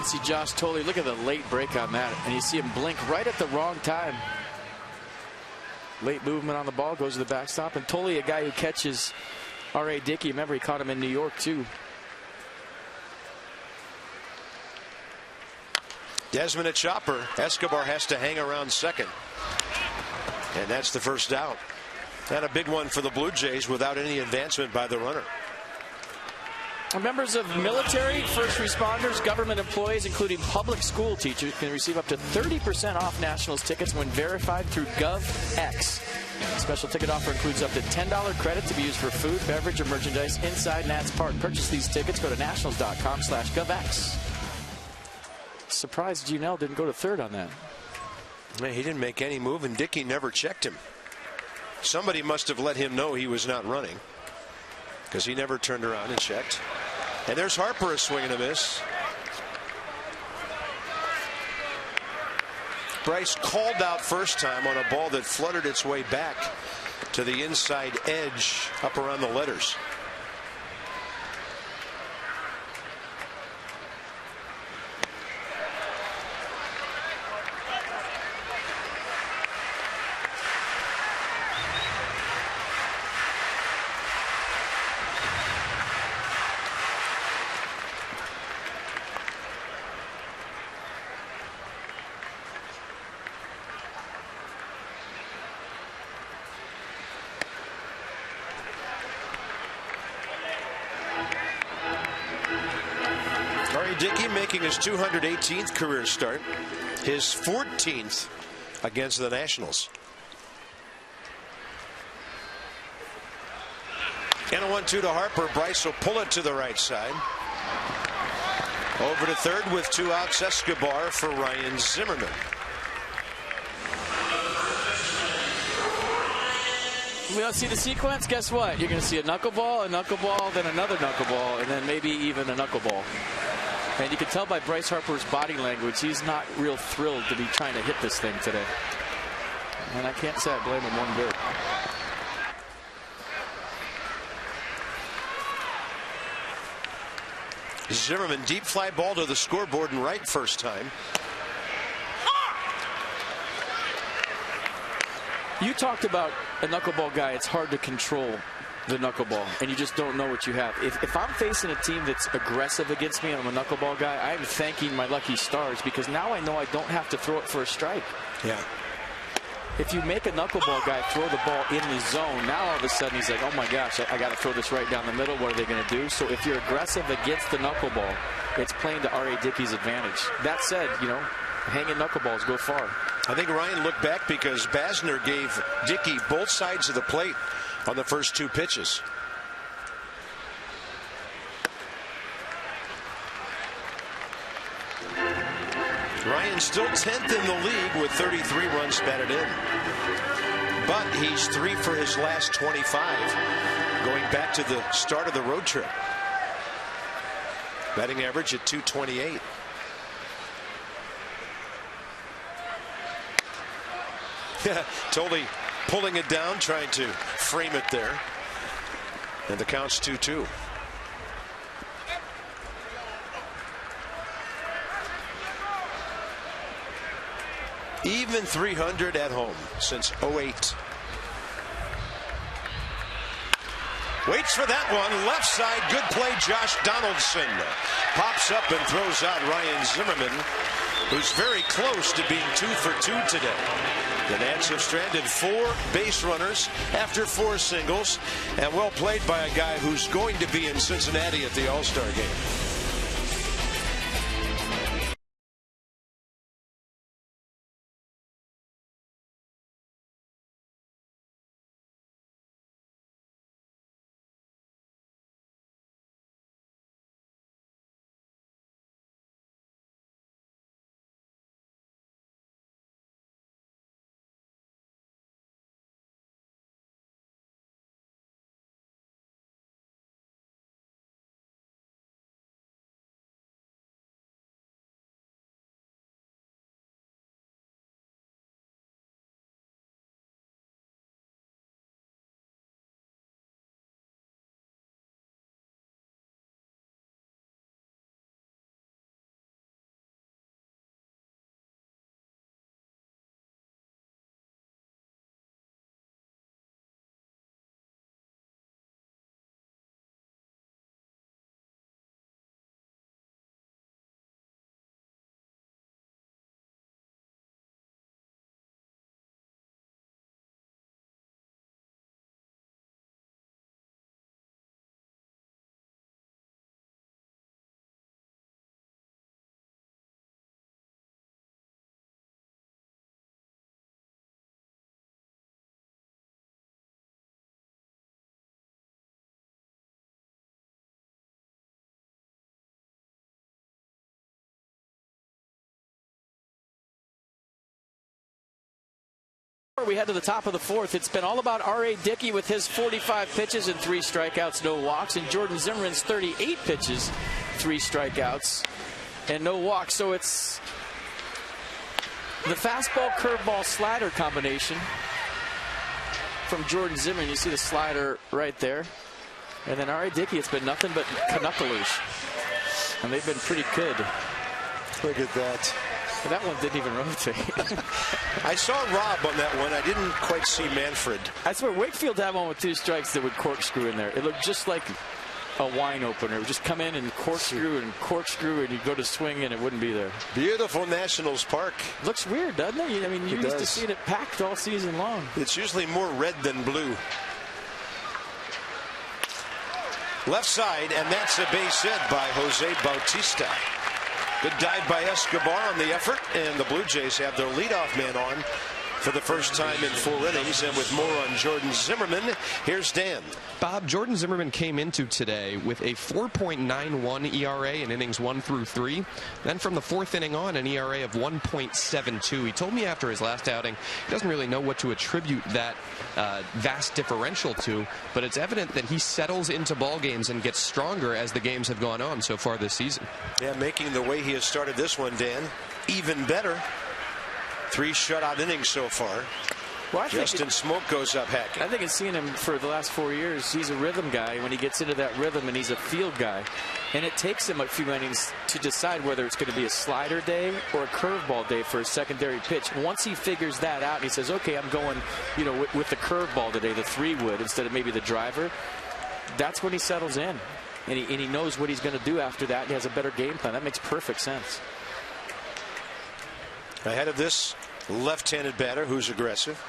See Josh Tolley, look at the late break on that, and you see him blink right at the wrong time. Late movement on the ball, goes to the backstop, and Tolley, a guy who catches R.A. Dickey. Remember, he caught him in New York too. Desmond a chopper. Escobar has to hang around second, and that's the first out. And a big one for the Blue Jays without any advancement by the runner. Members of military, first responders, government employees, including public school teachers, can receive up to 30% off Nationals tickets when verified through GovX. The special ticket offer includes up to $10 credit to be used for food, beverage, or merchandise inside Nats Park. Purchase these tickets. Go to nationals.com/GovX. Surprised Junell didn't go to third on that. Man, he didn't make any move, and Dickey never checked him. Somebody must have let him know he was not running, because he never turned around and checked. And there's Harper, a swing and a miss. Bryce called out first time on a ball that fluttered its way back to the inside edge up around the letters. Dickey making his 218th career start, his 14th against the Nationals. And a 1-2 to Harper. Bryce will pull it to the right side. Over to third with 2 outs. Escobar for Ryan Zimmerman. We don't see the sequence. Guess what? You're going to see a knuckleball, then another knuckleball, and then maybe even a knuckleball. And you can tell by Bryce Harper's body language, he's not real thrilled to be trying to hit this thing today. And I can't say I blame him one bit. Zimmerman, deep fly ball to the scoreboard and right first time. You talked about a knuckleball guy. It's hard to control the knuckleball, and you just don't know what you have. If I'm facing a team that's aggressive against me and I'm a knuckleball guy, I'm thanking my lucky stars because now I know I don't have to throw it for a strike. Yeah. If you make a knuckleball guy throw the ball in the zone, now all of a sudden he's like, oh my gosh, I got to throw this right down the middle. What are they going to do? So if you're aggressive against the knuckleball, it's playing to R.A. Dickey's advantage. That said, you know, hanging knuckleballs go far. I think Ryan looked back because Basner gave Dickey both sides of the plate on the first 2 pitches. Ryan still 10th in the league with 33 runs batted in. But he's 3 for his last 25 going back to the start of the road trip. Batting average at .228. Totally pulling it down, trying to frame it there. And the count's 2-2. Even 300 at home since 08. Waits for that one. Left side. Good play. Josh Donaldson pops up and throws out Ryan Zimmerman, who's very close to being 2 for 2 today. The Nats have stranded 4 base runners after 4 singles, and well played by a guy who's going to be in Cincinnati at the All-Star game. We head to the top of the 4th. It's been all about R.A. Dickey with his 45 pitches and 3 strikeouts, no walks, and Jordan Zimmerman's 38 pitches, 3 strikeouts, and no walks. So it's the fastball, curveball, slider combination from Jordan Zimmerman. You see the slider right there. And then R.A. Dickey, it's been nothing but knucklers. And they've been pretty good. Look at that. But that one didn't even rotate. I saw Rob on that one. I didn't quite see Manfred. I swear, Wakefield had one with 2 strikes that would corkscrew in there. It looked just like a wine opener. It would just come in and corkscrew, and you'd go to swing, and it wouldn't be there. Beautiful Nationals Park. Looks weird, doesn't it? I mean, you used to see it packed all season long. It's usually more red than blue. Left side, and that's a base hit by Jose Bautista. Good dive by Escobar on the effort, and the Blue Jays have their leadoff man on for the first time in 4 innings. And with more on Jordan Zimmermann, here's Dan. Bob, Jordan Zimmermann came into today with a 4.91 ERA in innings 1 through 3. Then from the 4th inning on, an ERA of 1.72. He told me after his last outing he doesn't really know what to attribute that vast differential to, but it's evident that he settles into ball games and gets stronger as the games have gone on so far this season. Yeah, making the way he has started this one, Dan, even better. 3 shutout innings so far. Well, Justin Smoke goes up hacking. I think it's seen him for the last 4 years. He's a rhythm guy when he gets into that rhythm, and he's a field guy. And it takes him a few innings to decide whether it's going to be a slider day or a curveball day for a secondary pitch. Once he figures that out, and he says, okay, I'm going, with the curveball today, the 3-wood, instead of maybe the driver, that's when he settles in. And he knows what he's going to do after that. He has a better game plan. That makes perfect sense. Ahead of this left-handed batter who's aggressive.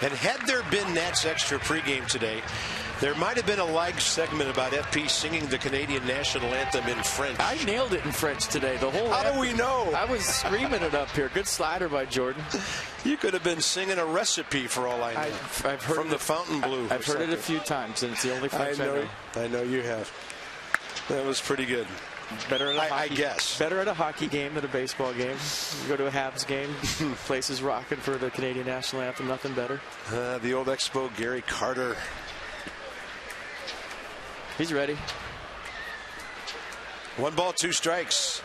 And had there been Nats Extra pregame today, there might have been a live segment about FP singing the Canadian national anthem in French. I nailed it in French today. The whole. How do we know? I was screaming it up here. Good slider by Jordan. You could have been singing a recipe for all I know. I've heard from the Fountain Blue. I've heard it a few times, and it's the only French I know. I know you have. That was pretty good. Better at I guess. Better at a hockey game than a baseball game. You go to a Habs game, place is rocking for the Canadian national anthem. Nothing better. The old Expo, Gary Carter. He's ready. 1 ball, 2 strikes.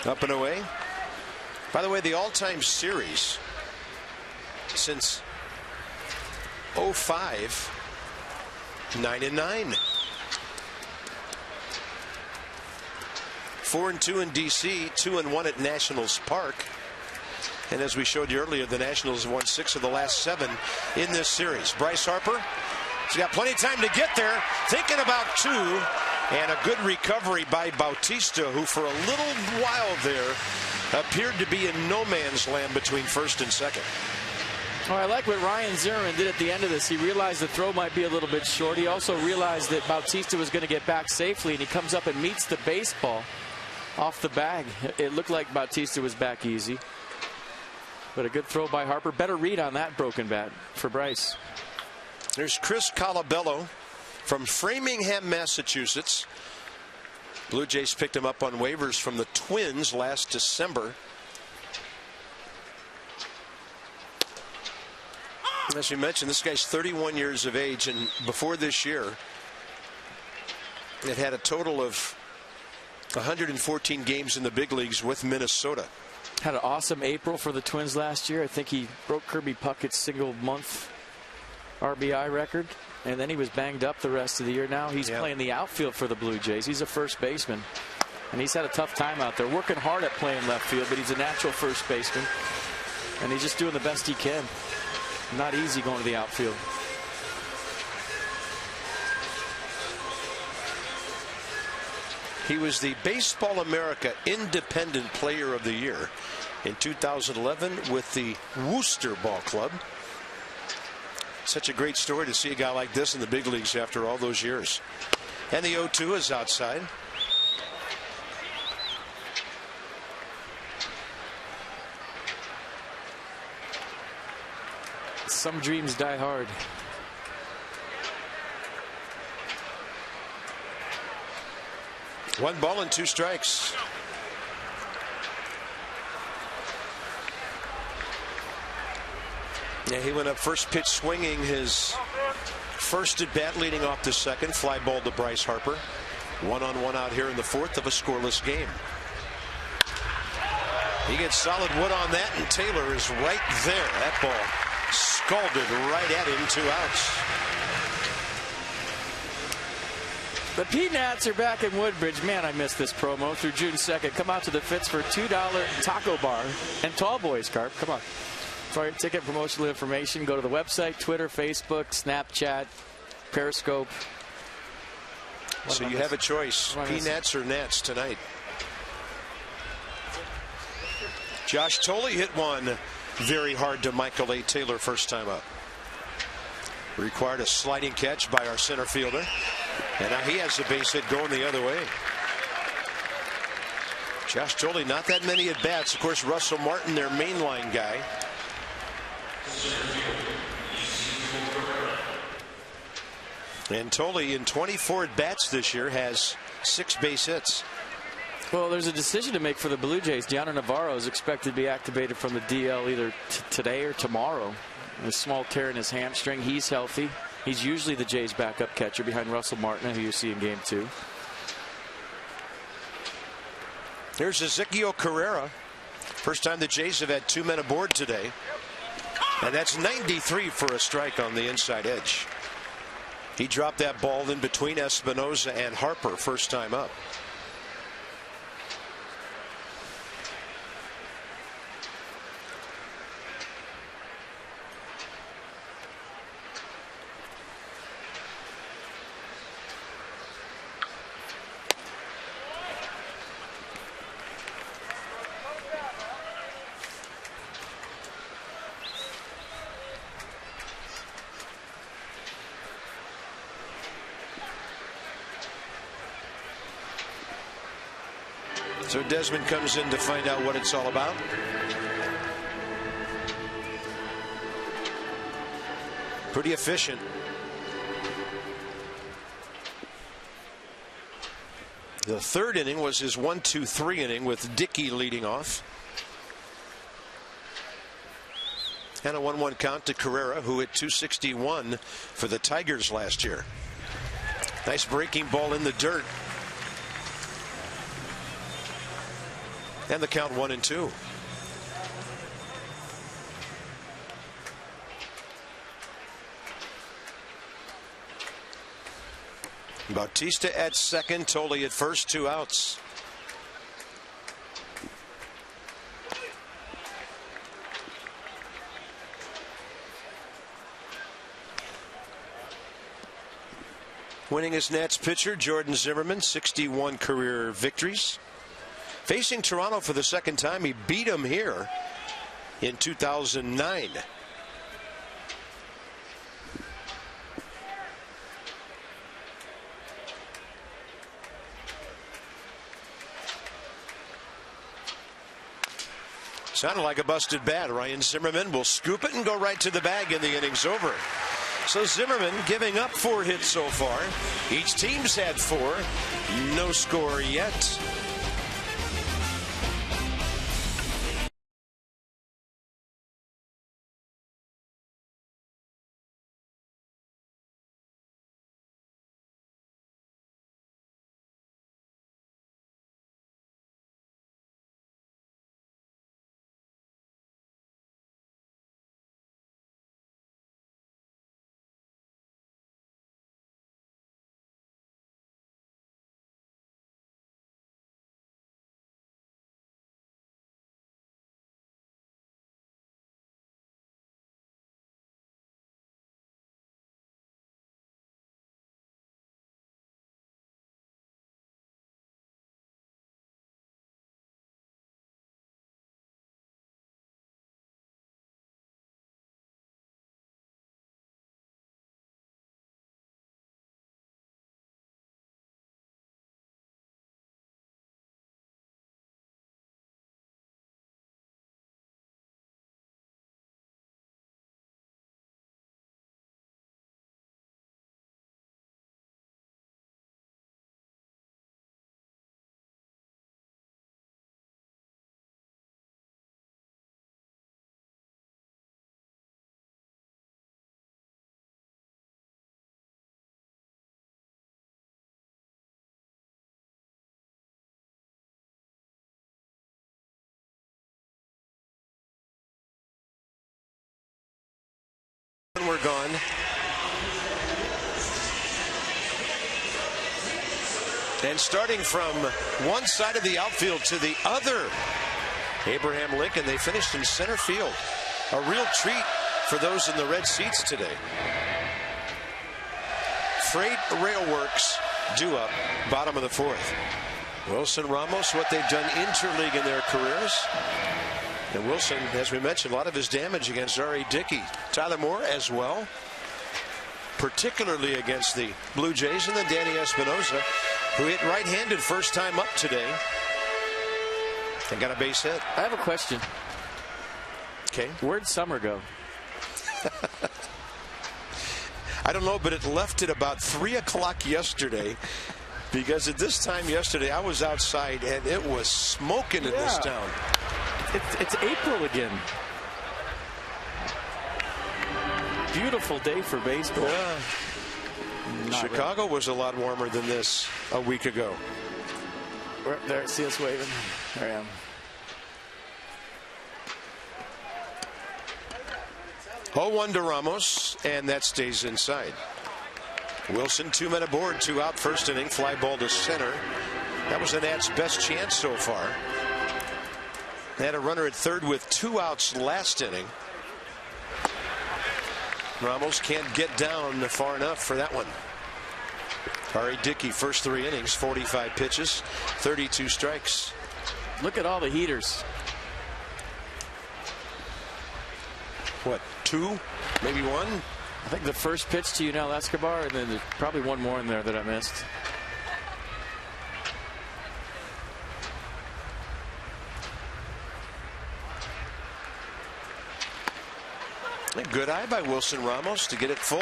Up and away. By the way, the all-time series since 05, 9-9. 4-2 in D.C., 2-1 at Nationals Park. And as we showed you earlier, the Nationals have won 6 of the last 7 in this series. Bryce Harper, he's got plenty of time to get there. Thinking about 2. And a good recovery by Bautista, who for a little while there appeared to be in no man's land between first and second. Oh, I like what Ryan Zimmerman did at the end of this. He realized the throw might be a little bit short. He also realized that Bautista was going to get back safely, and he comes up and meets the baseball off the bag. It looked like Bautista was back easy. But a good throw by Harper. Better read on that broken bat for Bryce. There's Chris Colabello from Framingham, Massachusetts. Blue Jays picked him up on waivers from the Twins last December. As we mentioned, this guy's 31 years of age, and before this year, it had a total of 114 games in the big leagues with Minnesota. Had an awesome April for the Twins last year. I think he broke Kirby Puckett's single-month RBI record, and then he was banged up the rest of the year. Now he's playing the outfield for the Blue Jays. He's a first baseman, and he's had a tough time out there, working hard at playing left field, but he's a natural first baseman, and he's just doing the best he can. Not easy going to the outfield. He was the Baseball America Independent Player of the Year in 2011 with the Worcester Ball Club. Such a great story to see a guy like this in the big leagues after all those years. And the 0-2 is outside. Some dreams die hard. One ball and 2 strikes. Yeah, he went up first pitch swinging his first at bat, leading off the second. Fly ball to Bryce Harper. 1-on-1 out here in the 4th of a scoreless game. He gets solid wood on that, and Taylor is right there. That ball scalded right at him. 2 outs. The P-Nats are back in Woodbridge. Man, I missed this promo through June 2nd. Come out to the Fitz for $2 taco bar and tall boys carp. Come on. For your ticket promotional information, go to the website, Twitter, Facebook, Snapchat, Periscope. So you have a choice. P-Nats or Nats tonight. Josh Tolley hit one very hard to Michael A. Taylor first time up. Required a sliding catch by our center fielder. And now he has a base hit going the other way. Josh Thole, not that many at bats. Of course, Russell Martin, their mainline guy. And Thole, in 24 at bats this year, has 6 base hits. Well, there's a decision to make for the Blue Jays. Deanna Navarro is expected to be activated from the DL either today or tomorrow. A small tear in his hamstring. He's healthy. He's usually the Jays' backup catcher behind Russell Martin, who you see in Game 2. Here's Ezequiel Carrera. First time the Jays have had 2 men aboard today. And that's 93 for a strike on the inside edge. He dropped that ball in between Espinosa and Harper first time up. So Desmond comes in to find out what it's all about. Pretty efficient. The 3rd inning was his 1-2-3 inning with Dickey leading off. And a 1-1 count to Carrera, who hit .261 for the Tigers last year. Nice breaking ball in the dirt. And the count 1-2. Bautista at second, Thole at first, 2 outs. Winning his Nats pitcher, Jordan Zimmermann, 61 career victories. Facing Toronto for the 2nd time, he beat him here in 2009. Sounded like a busted bat. Ryan Zimmerman will scoop it and go right to the bag, and the inning's over. So Zimmerman giving up 4 hits so far. Each team's had 4. No score yet. We're gone. And starting from one side of the outfield to the other, Abraham Lincoln, they finished in center field. A real treat for those in the red seats today. Freight Railworks due up, bottom of the 4th. Wilson, Ramos, what they've done interleague in their careers. And Wilson, as we mentioned, a lot of his damage against R.A. Dickey. Tyler Moore as well, particularly against the Blue Jays. And then Danny Espinosa, who hit right-handed first time up today and got a base hit. I have a question. Okay. Where'd Summer go? I don't know, but it left at about 3 o'clock yesterday, because at this time yesterday I was outside and it was smoking in this town. It's April again. Beautiful day for baseball. Yeah. Chicago was a lot warmer than this a week ago. We're up there. See us waving. There I am. Oh, 1 to Ramos, and that stays inside. Wilson, 2 men aboard, 2 out, first inning, fly ball to center. That was the Nats' best chance so far. They had a runner at third with 2 outs last inning. Ramos can't get down far enough for that one. R.A. Dickey, first 3 innings, 45 pitches, 32 strikes. Look at all the heaters. What, 2? Maybe 1? I think the first pitch to Yunel Escobar, and then there's probably one more in there that I missed. A good eye by Wilson Ramos to get it full.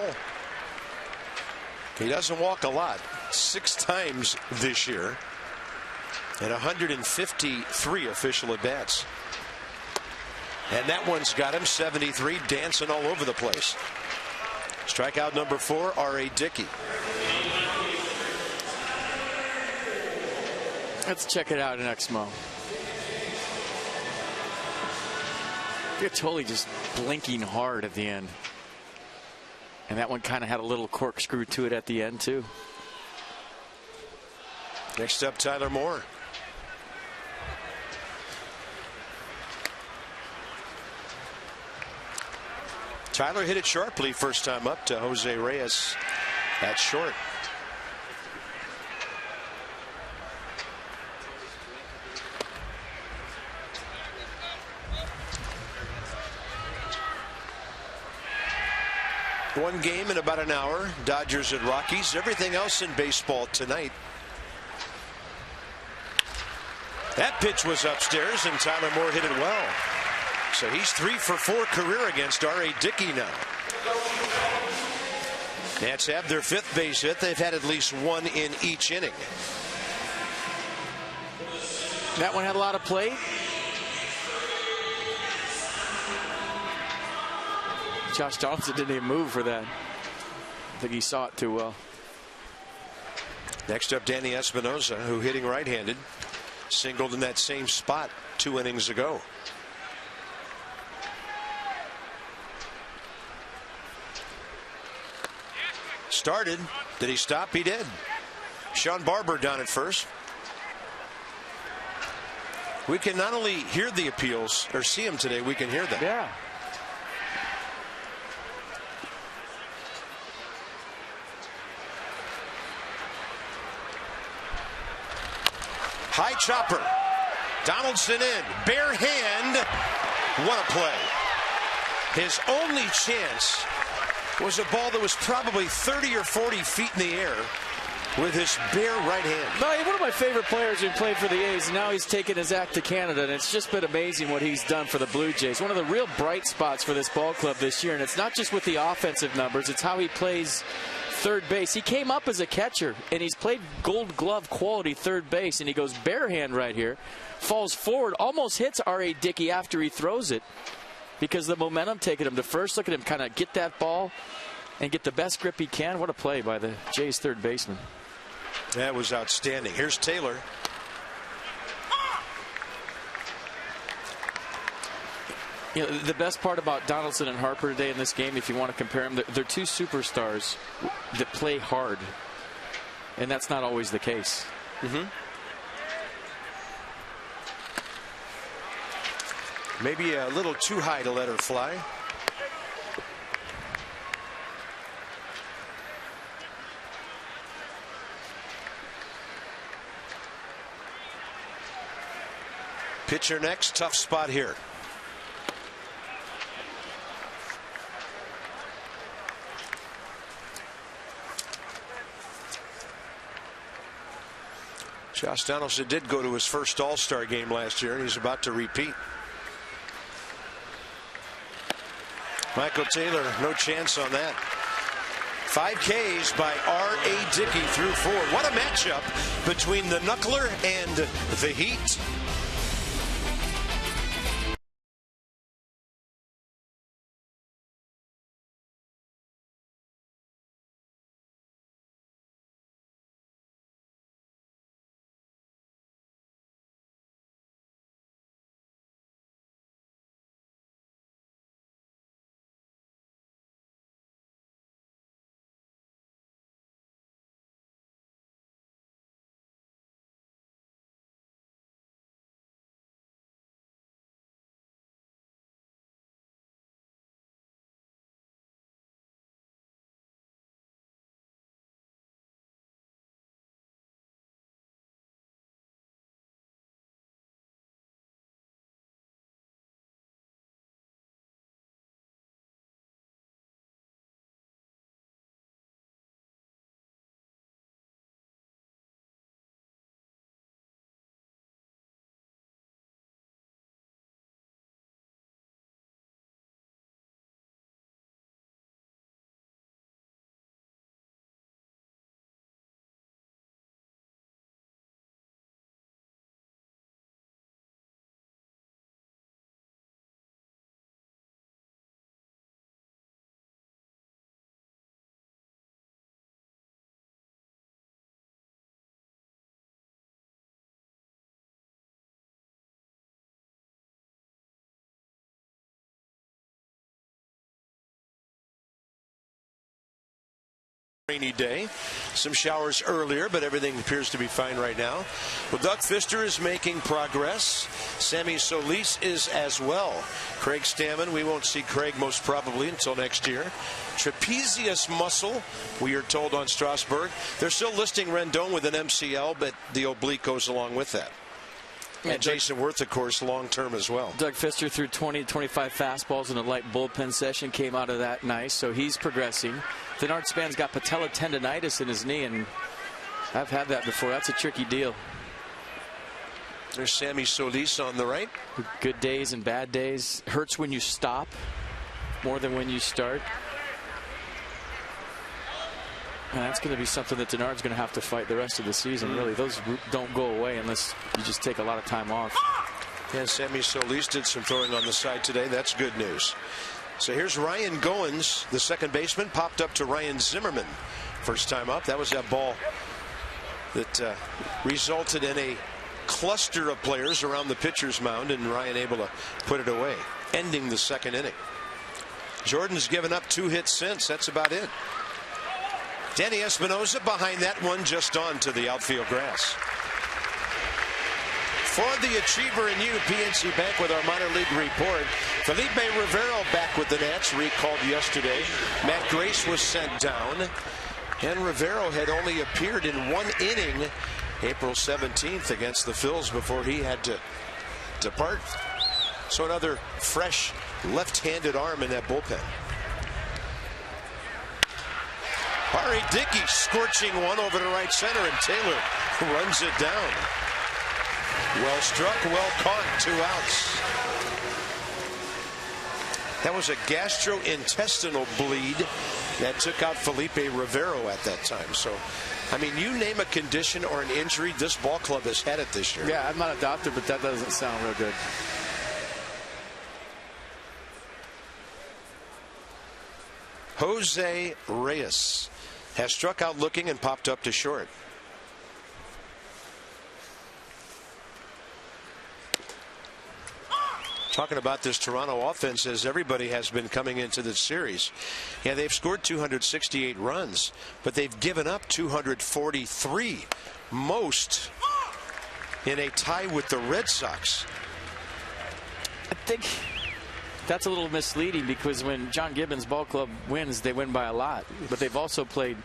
He doesn't walk a lot. 6 times this year. And 153 official at bats. And that one's got him 73, dancing all over the place. Strikeout number 4, R.A. Dickey. Let's check it out in Exmo. You're totally just blinking hard at the end. And that one kind of had a little corkscrew to it at the end, too. Next up, Tyler Moore. Tyler hit it sharply first time up to Jose Reyes at short. One game in about an hour. Dodgers and Rockies. Everything else in baseball tonight. That pitch was upstairs, and Tyler Moore hit it well. So he's 3 for 4 career against R.A. Dickey now. Nats have their 5th base hit. They've had at least 1 in each inning. That one had a lot of play. Josh Johnson didn't even move for that. I think he saw it too well. Next up, Danny Espinosa, who hitting right-handed, singled in that same spot 2 innings ago. Started. Did he stop? He did. Sean Barber down at first. We can not only hear the appeals or see them today, we can hear them. Yeah. High chopper. Donaldson in. Bare hand. What a play. His only chance was a ball that was probably 30 or 40 feet in the air with his bare right hand. No, one of my favorite players who played for the A's, and now he's taken his act to Canada, and it's just been amazing what he's done for the Blue Jays. One of the real bright spots for this ball club this year, and it's not just with the offensive numbers, it's how he plays third base. He came up as a catcher, and he's played Gold Glove quality third base, and he goes bare hand right here, falls forward, almost hits R.A. Dickey after he throws it because the momentum taking him to first. Look at him kind of get that ball and get the best grip he can. What a play by the Jays third baseman. That was outstanding. Here's Taylor. You know, the best part about Donaldson and Harper today in this game, if you want to compare them, they're 2 superstars that play hard, and that's not always the case. Maybe a little too high to let her fly. Pitcher next, tough spot here. Josh Donaldson did go to his first All-Star game last year, and he's about to repeat. Michael Taylor, no chance on that. 5 Ks by R.A. Dickey through 4. What a matchup between the Knuckler and the Heat. Rainy day. Some showers earlier, but everything appears to be fine right now. Well, Doug Fister is making progress. Sammy Solis is as well. Craig Stammen, we won't see Craig most probably until next year. Trapezius muscle, we are told on Strasburg. They're still listing Rendon with an MCL, but the oblique goes along with that. And Jason Worth, of course, long-term as well. Doug Fister threw 20 to 25 fastballs in a light bullpen session, came out of that nice, so he's progressing. Denard Span's got patella tendonitis in his knee, and I've had that before. That's a tricky deal. There's Sammy Solis on the right. Good days and bad days. Hurts when you stop more than when you start. And that's going to be something that Denard's going to have to fight the rest of the season. Really, those don't go away unless you just take a lot of time off. Yeah, Sammy Solis did some throwing on the side today. That's good news. So here's Ryan Goins, the second baseman, popped up to Ryan Zimmerman. First time up. That was that ball that resulted in a cluster of players around the pitcher's mound, and Ryan able to put it away, ending the second inning. Jordan's given up 2 hits since. That's about it. Danny Espinosa behind that one, just on to the outfield grass. For the Achiever and you, PNC Bank with our minor league report. Felipe Rivero back with the Nats, recalled yesterday. Matt Grace was sent down, and Rivero had only appeared in 1 inning April 17th against the Phillies before he had to depart. So another fresh left-handed arm in that bullpen. R.A. Dickey scorching one over to right center, and Taylor runs it down. Well struck, well caught, 2 outs. That was a gastrointestinal bleed that took out Felipe Rivero at that time. So, I mean, you name a condition or an injury, this ball club has had it this year. Yeah, I'm not a doctor, but that doesn't sound real good. Jose Reyes has struck out looking and popped up to short. Talking about this Toronto offense as everybody has been coming into this series. Yeah, they've scored 268 runs, but they've given up 243, most in a tie with the Red Sox. I think that's a little misleading, because when John Gibbons' ball club wins, they win by a lot. But they've also played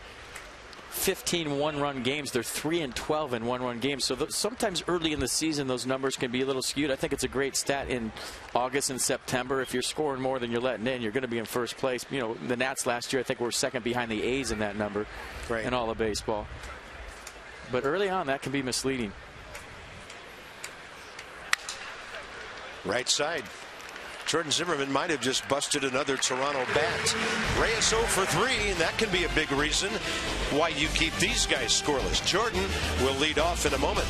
15 one-run games. They're 3-12 in one-run games. So sometimes early in the season, those numbers can be a little skewed. I think it's a great stat in August and September. If you're scoring more than you're letting in, you're going to be in first place. You know, the Nats last year, I think, were second behind the A's in that number in all of baseball. But early on, that can be misleading. Right side. Jordan Zimmerman might have just busted another Toronto bat. Reyes 0 for 3, and that can be a big reason why you keep these guys scoreless. Jordan will lead off in a moment.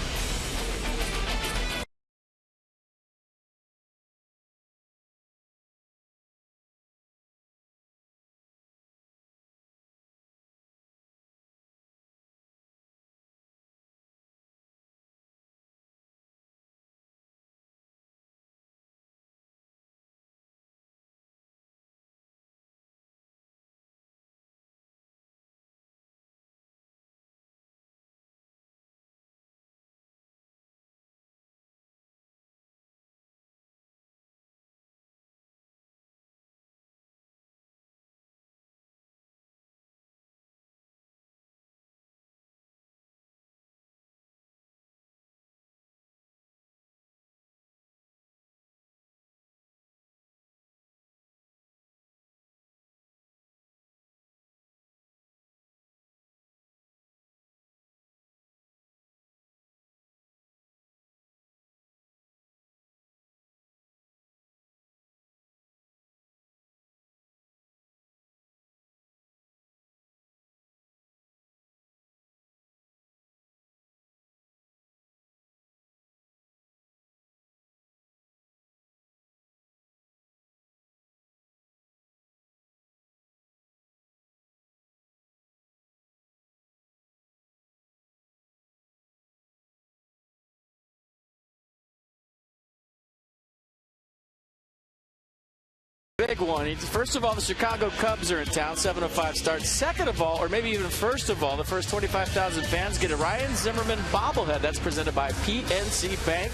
Big one. First of all, the Chicago Cubs are in town. 7:05 start. Second of all, or maybe even first of all, the first 25,000 fans get a Ryan Zimmerman bobblehead. That's presented by PNC Bank.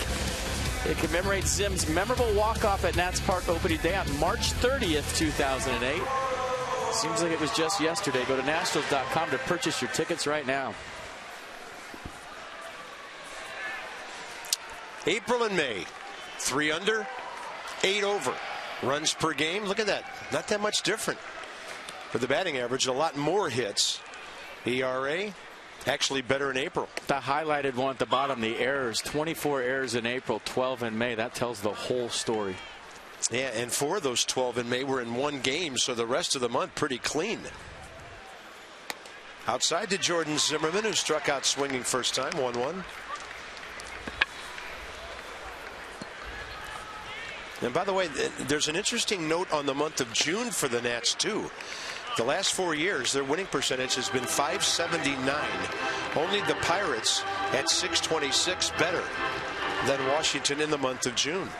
It commemorates Zim's memorable walk-off at Nats Park opening day on March 30th, 2008. Seems like it was just yesterday. Go to Nationals.com to purchase your tickets right now. April and May, 3 under, 8 over. Runs per game, look at that. Not that much different. For the batting average, a lot more hits. ERA, actually better in April. The highlighted one at the bottom, the errors. 24 errors in April, 12 in May. That tells the whole story. Yeah, and 4 of those 12 in May were in one game, so the rest of the month pretty clean. Outside to Jordan Zimmerman, who struck out swinging first time, 1-1. And by the way, there's an interesting note on the month of June for the Nats, too. The last 4 years, their winning percentage has been .579. Only the Pirates at .626 better than Washington in the month of June.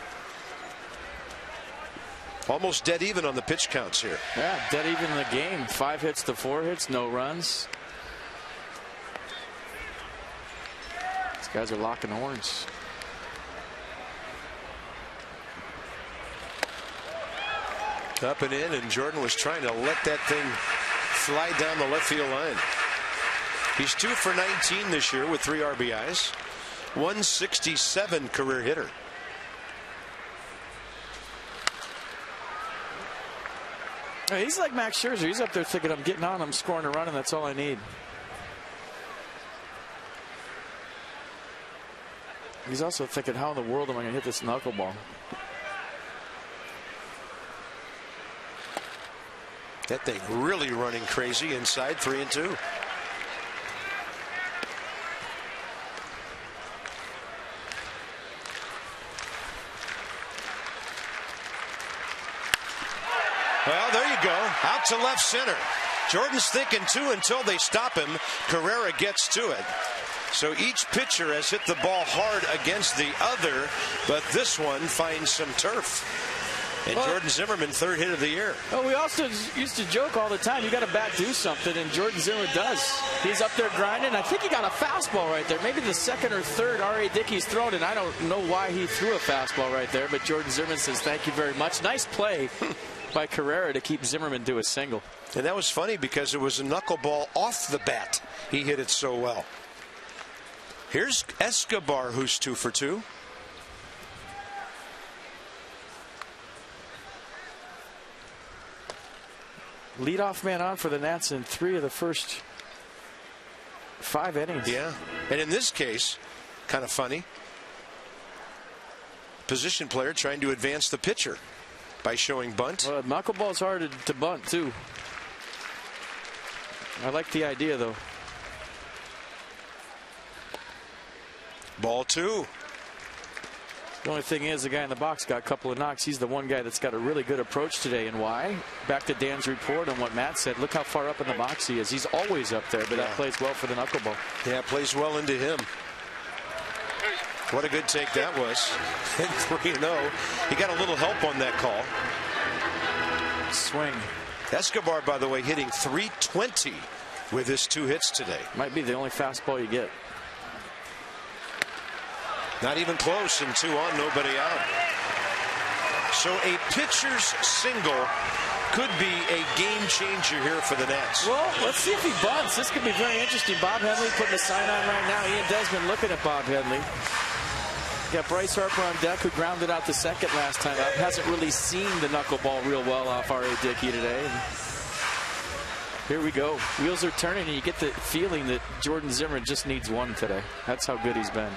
Almost dead even on the pitch counts here. Yeah, dead even in the game. 5 hits to 4 hits, no runs. These guys are locking horns. Up and in, and Jordan was trying to let that thing fly down the left field line. He's 2 for 19 this year with 3 RBIs. 167 career hitter. He's like Max Scherzer. He's up there thinking, I'm getting on, I'm scoring a run, and that's all I need. He's also thinking, how in the world am I going to hit this knuckleball? That thing really running crazy inside, 3-2. Well, there you go. Out to left center. Jordan's thinking 2 until they stop him. Carrera gets to it. So each pitcher has hit the ball hard against the other, but this one finds some turf. And Jordan Zimmerman, 3rd hit of the year. Well, we also used to joke all the time, you got to bat do something, and Jordan Zimmerman does. He's up there grinding. I think he got a fastball right there. Maybe the 2nd or 3rd R.A. Dickey's thrown, and I don't know why he threw a fastball right there, but Jordan Zimmerman says thank you very much. Nice play by Carrera to keep Zimmerman to a single. And that was funny because it was a knuckleball off the bat. He hit it so well. Here's Escobar, who's 2 for 2. Leadoff man on for the Nats in 3 of the first 5 innings. Yeah, and in this case, kind of funny. Position player trying to advance the pitcher by showing bunt. Well, knuckleball's hard to bunt too. I like the idea though. Ball 2. The only thing is, the guy in the box got a couple of knocks. He's the one guy that's got a really good approach today. And why? Back to Dan's report on what Matt said. Look how far up in the box he is. He's always up there, but that plays well for the knuckleball. Yeah, plays well into him. What a good take that was. And 3-0. He got a little help on that call. Swing. Escobar, by the way, hitting .320 with his 2 hits today. Might be the only fastball you get. Not even close, and 2 on, nobody out. So a pitcher's single could be a game changer here for the Nats. Well, let's see if he bunts. This could be very interesting. Bob Henley putting a sign on right now. Ian Desmond looking at Bob Henley. Got Bryce Harper on deck, who grounded out the second last time up. Hasn't really seen the knuckleball real well off R.A. Dickey today. And here we go. Wheels are turning, and you get the feeling that Jordan Zimmerman just needs one today. That's how good he's been.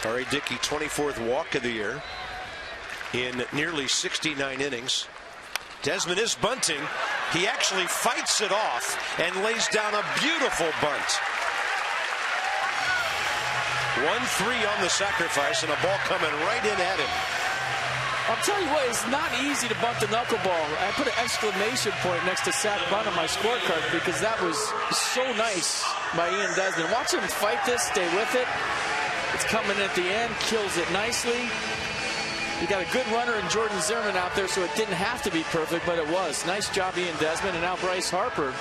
R.A. Dickey, 24th walk of the year in nearly 69 innings. Desmond is bunting. He actually fights it off and lays down a beautiful bunt. 1-3 on the sacrifice, and a ball coming right in at him. I'll tell you what, it's not easy to bunt the knuckleball. I put an exclamation point next to sack bunt on my scorecard because that was so nice by Ian Desmond. Watch him fight this, stay with it. It's coming at the end, kills it nicely. You got a good runner in Jordan Zimmerman out there, so it didn't have to be perfect, but it was. Nice job, Ian Desmond, and now Bryce Harper.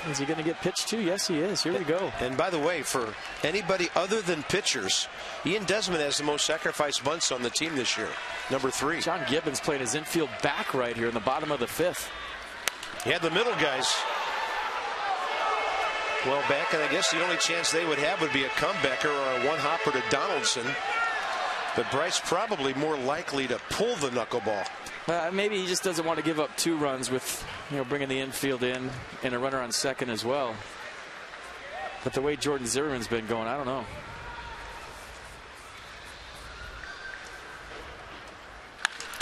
Is he going to get pitched to? Yes, he is. Here we go. And by the way, for anybody other than pitchers, Ian Desmond has the most sacrifice bunts on the team this year. Number 3. John Gibbons playing his infield back right here in the bottom of the 5th. He had the middle guys well back, and I guess the only chance they would have would be a comebacker or a one-hopper to Donaldson. But Bryce probably more likely to pull the knuckleball. Maybe he just doesn't want to give up 2 runs with, bringing the infield in and a runner on second as well. But the way Jordan Zimmerman's been going, I don't know.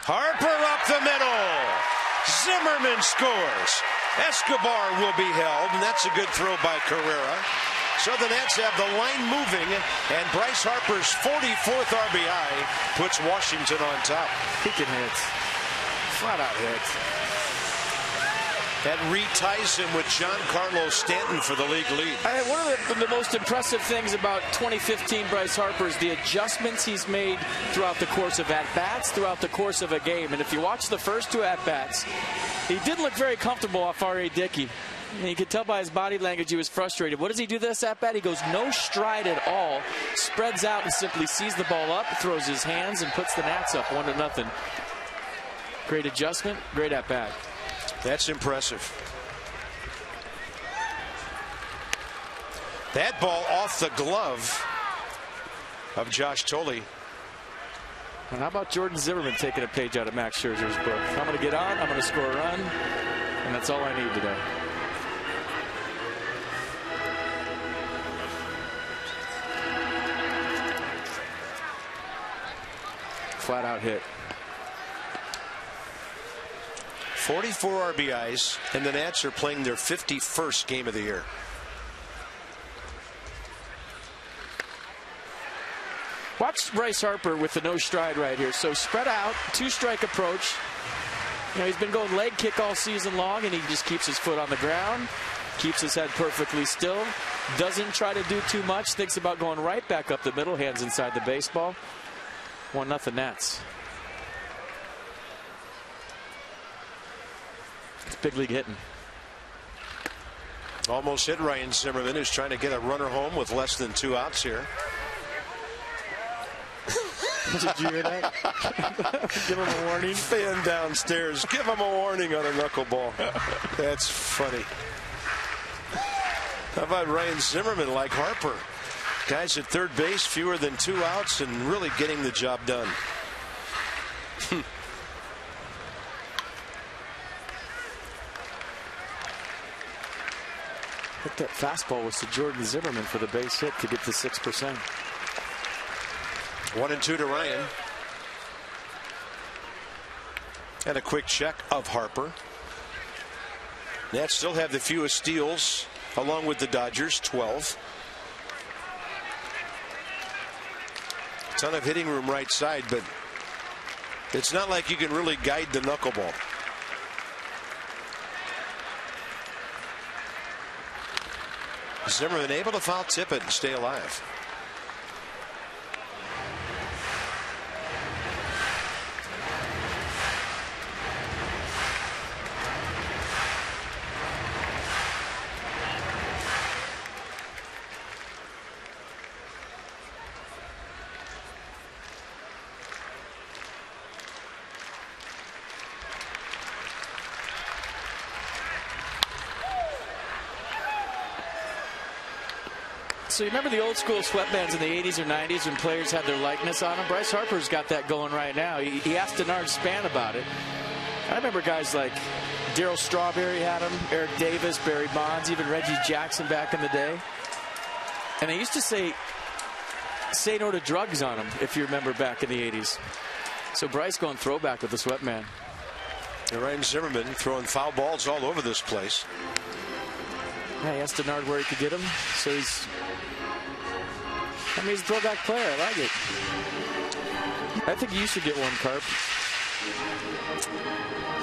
Harper up the middle. Zimmerman scores. Escobar will be held, and that's a good throw by Carrera. So the Nats have the line moving, and Bryce Harper's 44th RBI puts Washington on top. He can hit. Flat out hit. That reties him with Giancarlo Stanton for the league lead. One of the most impressive things about 2015 Bryce Harper is the adjustments he's made throughout the course of at-bats, throughout the course of a game. And if you watch the first 2 at-bats, he didn't look very comfortable off R.A. Dickey. And you could tell by his body language he was frustrated. What does he do this at-bat? He goes no stride at all, spreads out and simply sees the ball up, throws his hands, and puts the Nats up 1-0. Great adjustment, great at-bat. That's impressive. That ball off the glove of Josh Tolley. And how about Jordan Zimmerman taking a page out of Max Scherzer's book? I'm going to get on, I'm going to score a run, and that's all I need today. Flat out hit. 44 RBIs, and the Nats are playing their 51st game of the year. Watch Bryce Harper with the no stride right here. So spread out, 2-strike approach. He's been going leg kick all season long, and he just keeps his foot on the ground, keeps his head perfectly still, doesn't try to do too much, thinks about going right back up the middle, hands inside the baseball. 1-0 Nats. It's big league hitting. Almost hit Ryan Zimmerman, who's trying to get a runner home with less than 2 outs here. Did you hear that? Give him a warning. Fan downstairs. Give him a warning on a knuckleball. That's funny. How about Ryan Zimmerman like Harper? Guys at third base, fewer than 2 outs, and really getting the job done. I think that fastball was to Jordan Zimmerman for the base hit to get to 6%. 1-2 to Ryan. And a quick check of Harper. Nats still have the fewest steals, along with the Dodgers, 12. A ton of hitting room right side, but it's not like you can really guide the knuckleball. Zimmerman able to foul tip it and stay alive. So you remember the old school sweatbands in the 80s or 90s when players had their likeness on them? Bryce Harper's got that going right now. He asked Denard Span about it. I remember guys like Darryl Strawberry had them, Eric Davis, Barry Bonds, even Reggie Jackson back in the day. And they used to say no to drugs on them, if you remember back in the 80s. So Bryce going throwback with the sweatband. And Ryan Zimmerman throwing foul balls all over this place. Yeah, he asked Denard where he could get him. So he's a throwback player. I like it. I think you should get one, Carp.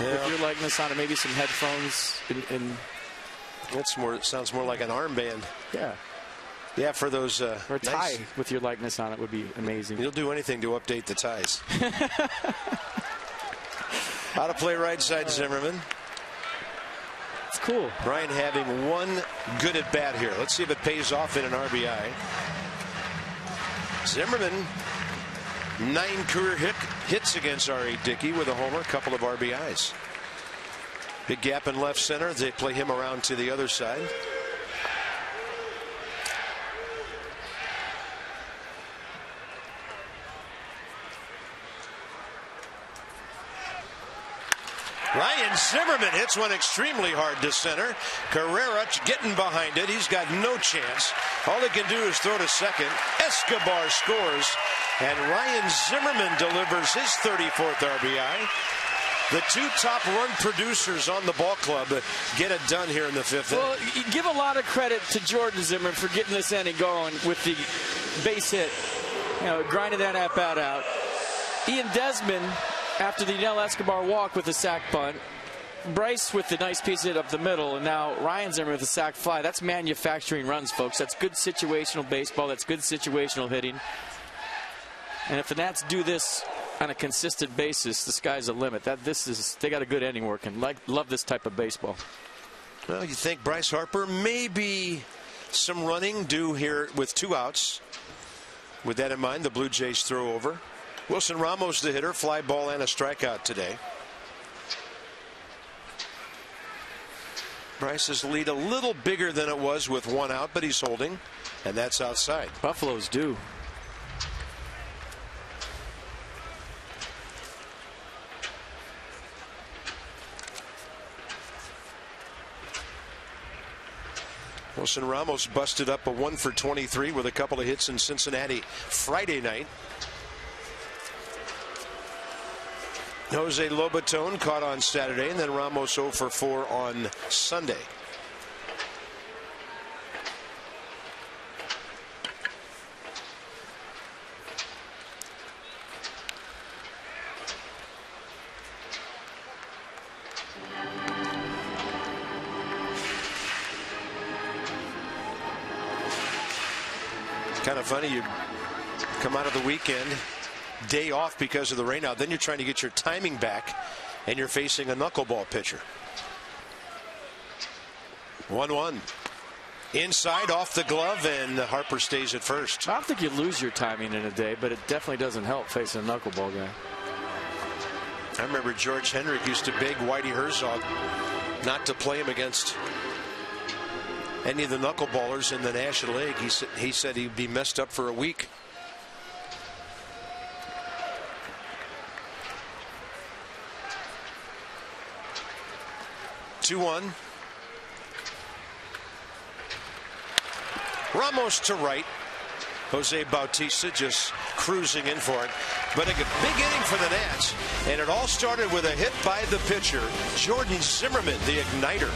Yeah. With your likeness on it, maybe some headphones. It sounds more like an armband. Yeah. Yeah, for those. Or a tie with your likeness on it would be amazing. You'll do anything to update the ties. How to play right side, Zimmerman. It's cool. Brian having one good at bat here. Let's see if it pays off in an RBI. Zimmerman, 9 career hits against R.A. Dickey with a homer, a couple of RBIs. Big gap in left center. They play him around to the other side. Ryan Zimmerman hits one extremely hard to center. Carrera getting behind it. He's got no chance. All he can do is throw to second. Escobar scores. And Ryan Zimmerman delivers his 34th RBI. The 2 top run producers on the ball club get it done here in the 5th inning. Well, you give a lot of credit to Jordan Zimmerman for getting this inning going with the base hit. You know, grinding that at bat out. Ian Desmond, after the Yunel Escobar walk with the sac bunt. Bryce with the nice piece hit up the middle, and now Ryan Zimmerman with the sac fly. That's manufacturing runs, folks. That's good situational baseball. That's good situational hitting. And if the Nats do this on a consistent basis, the sky's the limit. They got a good inning working. Love this type of baseball. Well, you think Bryce Harper, maybe some running due here with 2 outs. With that in mind, the Blue Jays throw over. Wilson Ramos, the hitter, fly ball and a strikeout today. Bryce's lead a little bigger than it was with 1 out, but he's holding, and that's outside. Buffalo's due. Wilson Ramos busted up a 1 for 23 with a couple of hits in Cincinnati Friday night. Jose Lobaton caught on Saturday, and then Ramos 0 for 4 on Sunday. Kind of funny, you come out of the weekend, day off because of the rain out, then you're trying to get your timing back, and you're facing a knuckleball pitcher. 1-1. Inside, off the glove, and Harper stays at first. I don't think you lose your timing in a day, but it definitely doesn't help facing a knuckleball guy. I remember George Hendrick used to beg Whitey Herzog not to play him against any of the knuckleballers in the National League. He said he'd be messed up for a week. Two one. Ramos to right. Jose Bautista just cruising in for it. But a big inning for the Nats. And it all started with a hit by the pitcher, Jordan Zimmerman, the igniter.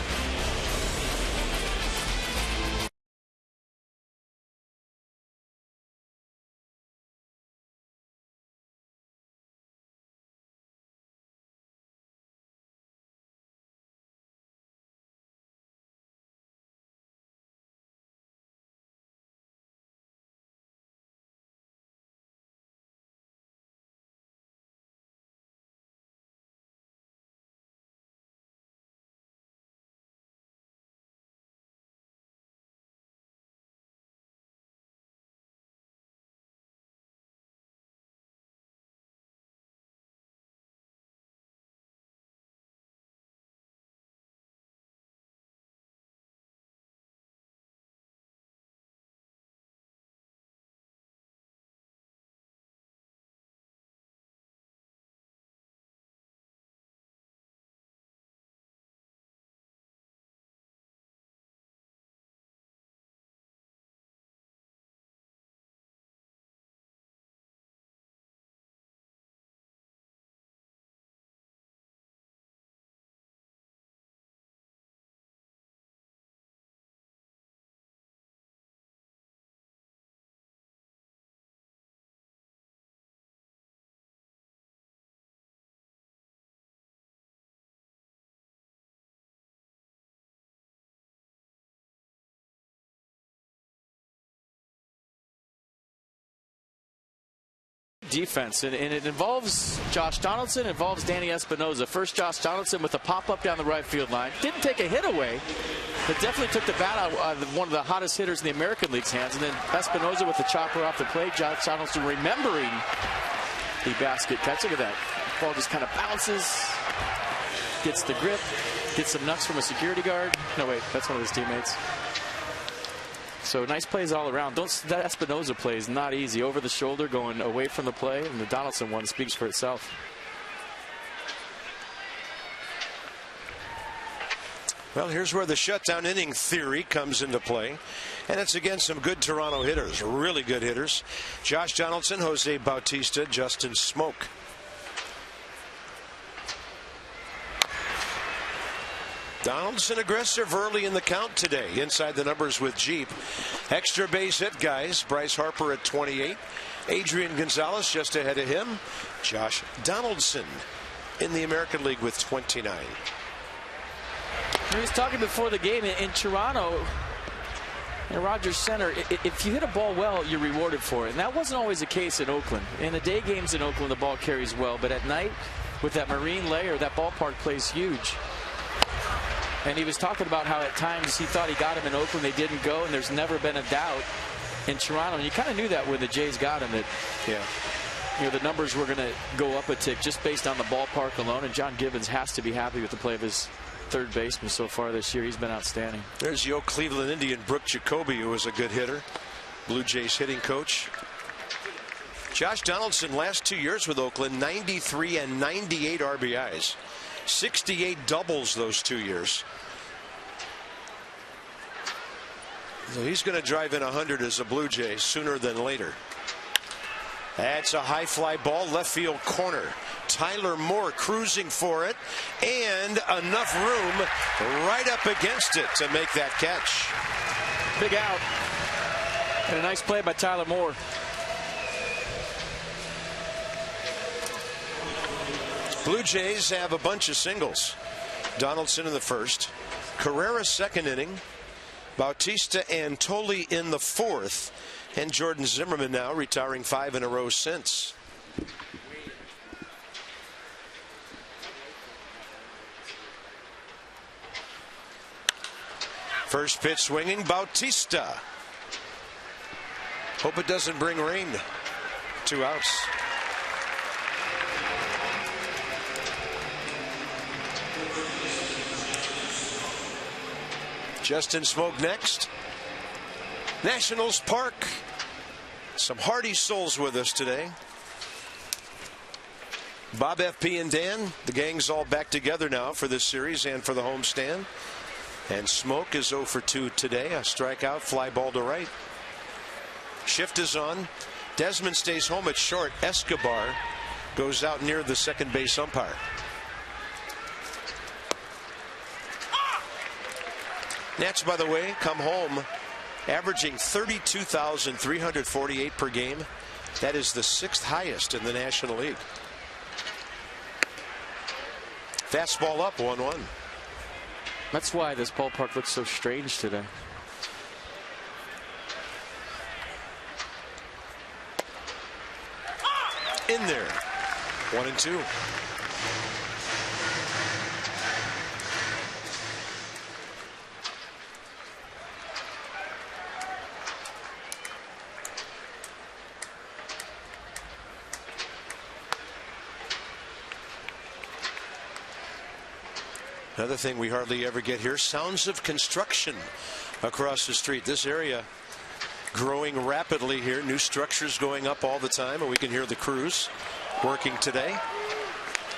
Defense, and it involves Josh Donaldson, involves Danny Espinosa. First, Josh Donaldson with a pop-up down the right field line. Didn't take a hit away, but definitely took the bat out of one of the hottest hitters in the American League's hands. And then Espinosa with the chopper off the plate. Josh Donaldson remembering the basket catch. Look at that. The ball just kind of bounces, gets the grip, gets some nuts from a security guard. No, wait, that's one of his teammates. So nice plays all around. That Espinosa play is not easy. Over the shoulder, going away from the play, and the Donaldson one speaks for itself. Well, here's where the shutdown inning theory comes into play. And it's against some good Toronto hitters, really good hitters. Josh Donaldson, Jose Bautista, Justin Smoke. Donaldson aggressive early in the count today. Inside the numbers with Jeep. Extra base hit guys. Bryce Harper at 28. Adrian Gonzalez just ahead of him. Josh Donaldson in the American League with 29. He was talking before the game in Toronto, in Rogers Center, if you hit a ball well, you're rewarded for it. And that wasn't always the case in Oakland. In the day games in Oakland, the ball carries well. But at night, with that marine layer, that ballpark plays huge. And he was talking about how at times he thought he got him in Oakland, they didn't go, and there's never been a doubt in Toronto. And you kind of knew that when the Jays got him, that the numbers were going to go up a tick just based on the ballpark alone. And John Gibbons has to be happy with the play of his third baseman so far this year. He's been outstanding. There's the old Cleveland Indian Brooke Jacoby, who was a good hitter. Blue Jays hitting coach. Josh Donaldson, last 2 years with Oakland, 93 and 98 RBIs. 68 doubles those 2 years. So he's going to drive in 100 as a Blue Jay sooner than later. That's a high fly ball, left field corner. Tyler Moore cruising for it, and enough room right up against it to make that catch. Big out. And a nice play by Tyler Moore. Blue Jays have a bunch of singles. Donaldson in the first, Carrera second inning, Bautista and Tolley in the fourth, and Jordan Zimmerman now retiring 5 in a row since. First pitch swinging, Bautista. Hope it doesn't bring rain. 2 outs. Justin Smoke next. Nationals Park. Some hardy souls with us today. Bob, FP, and Dan, the gang's all back together now for this series and for the homestand. And Smoke is 0 for 2 today. A strikeout, fly ball to right. Shift is on. Desmond stays home at short. Escobar goes out near the second base umpire. Nats, by the way, come home averaging 32,348 per game. That is the 6th highest in the National League. Fastball up, 1-1. That's why this ballpark looks so strange today. In there. 1-2. Another thing we hardly ever get here, sounds of construction across the street. This area growing rapidly here. New structures going up all the time, and we can hear the crews working today.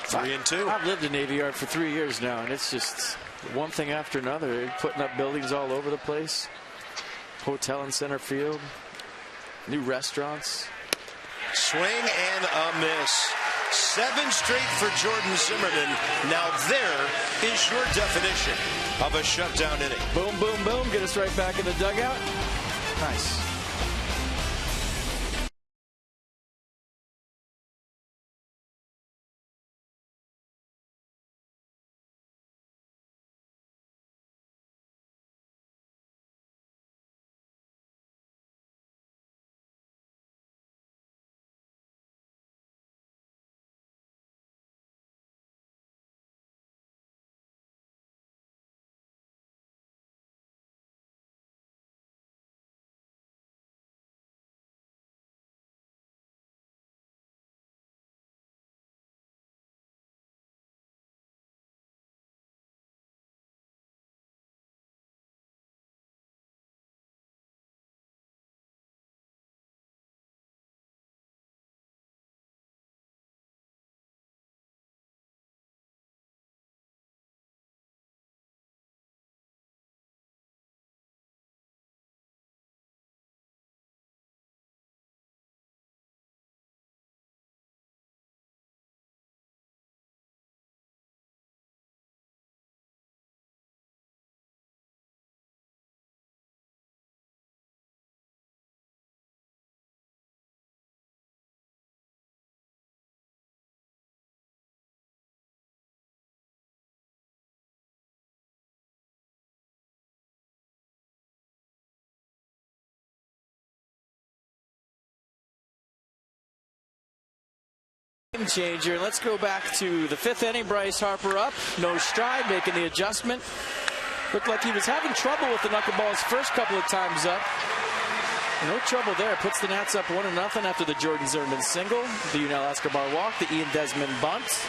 3-2. I've lived in Navy Yard for 3 years now, and it's just one thing after another. They're putting up buildings all over the place. Hotel in center field. New restaurants. Swing and a miss. 7 straight for Jordan Zimmerman. Now there is your definition of a shutdown inning. Boom, boom, boom. Get us right back in the dugout. Nice. Game changer. Let's go back to the 5th inning. Bryce Harper up, no stride, making the adjustment. Looked like he was having trouble with the knuckleballs first couple of times up. No trouble there. Puts the Nats up 1-0 after the Jordan Zimmerman single, the Yunel Escobar walk, the Ian Desmond bunt.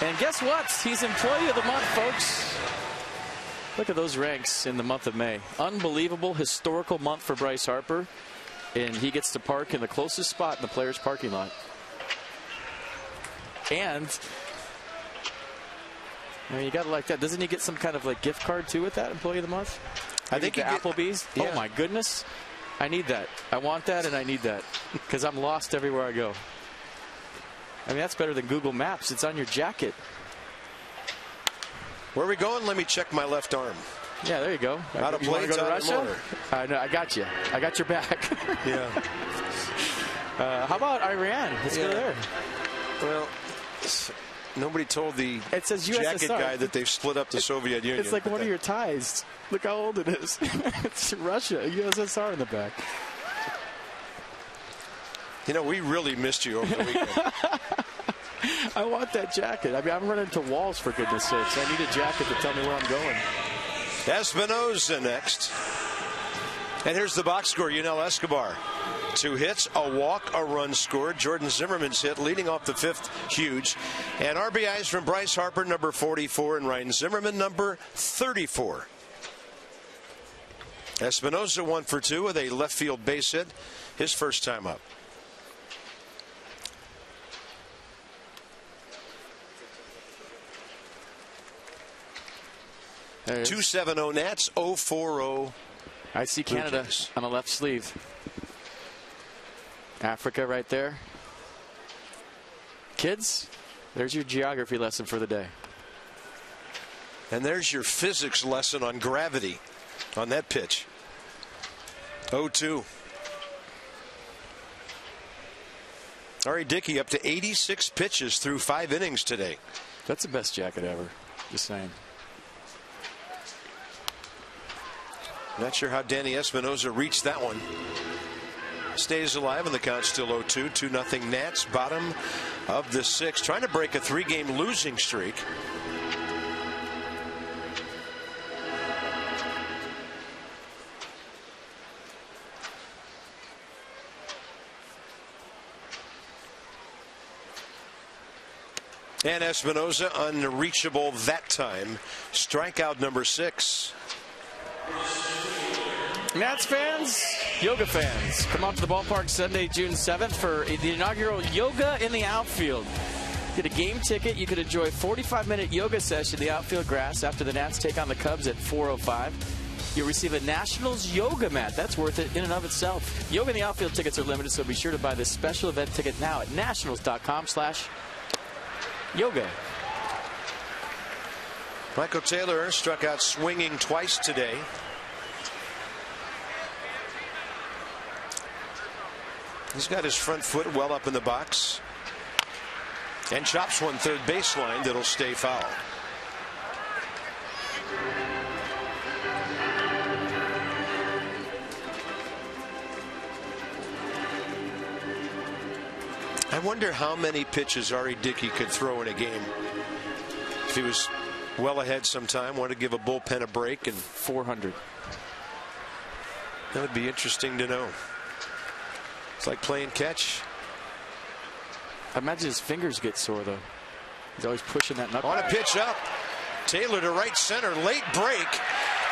And guess what? He's Employee of the Month, folks. Look at those ranks in the month of May. Unbelievable, historical month for Bryce Harper. And he gets to park in the closest spot in the players' parking lot. And I mean, you got to like that. Doesn't he get some kind of like gift card too with that Employee of the Month? I think the Applebee's. Yeah. Oh my goodness, I need that. I want that, and I need that because I'm lost everywhere I go. I mean, that's better than Google Maps. It's on your jacket. Where are we going? Let me check my left arm. Yeah, there you go. Out of play, go to Russia? No, I got you. I got your back. Yeah. How about Iran? Let's go there. Well, nobody told the it says jacket guy that they've split up the Soviet Union. It's like one of your ties. Look how old it is. It's Russia. USSR in the back. You know, we really missed you over the weekend. I want that jacket. I mean, I'm running into walls, for goodness sakes. I need a jacket to tell me where I'm going. Espinosa next. And here's the box score. Yunel Escobar. 2 hits, a walk, a run scored. Jordan Zimmerman's hit leading off the 5th, huge. And RBIs from Bryce Harper, number 44, and Ryan Zimmerman, number 34. Espinosa 1 for 2 with a left field base hit, his first time up. .270 Nats, 040. I see Canada on the left sleeve. Africa right there. Kids, there's your geography lesson for the day. And there's your physics lesson on gravity on that pitch. 0-2. Ari Dickey up to 86 pitches through 5 innings today. That's the best jacket ever. Just saying. Not sure how Danny Espinosa reached that one. Stays alive and the count's still 0-2. 2-0 Nats, bottom of the 6th. Trying to break a 3-game losing streak. And Espinosa unreachable that time. Strikeout number 6. Nats fans, yoga fans, come out to the ballpark Sunday, June 7th for the inaugural Yoga in the Outfield. Get a game ticket. You could enjoy a 45-minute yoga session in the outfield grass after the Nats take on the Cubs at 4:05. You'll receive a Nationals yoga mat. That's worth it in and of itself. Yoga in the Outfield tickets are limited, so be sure to buy this special event ticket now at nationals.com/yoga. Michael Taylor struck out swinging twice today. He's got his front foot well up in the box and chops one third baseline that'll stay foul. I wonder how many pitches Ari Dickey could throw in a game. If he was well ahead sometime, wanted to give a bullpen a break, and 400. That would be interesting to know. It's like playing catch. I imagine his fingers get sore, though. He's always pushing that knuckle. On a pitch up. Taylor to right center. Late break.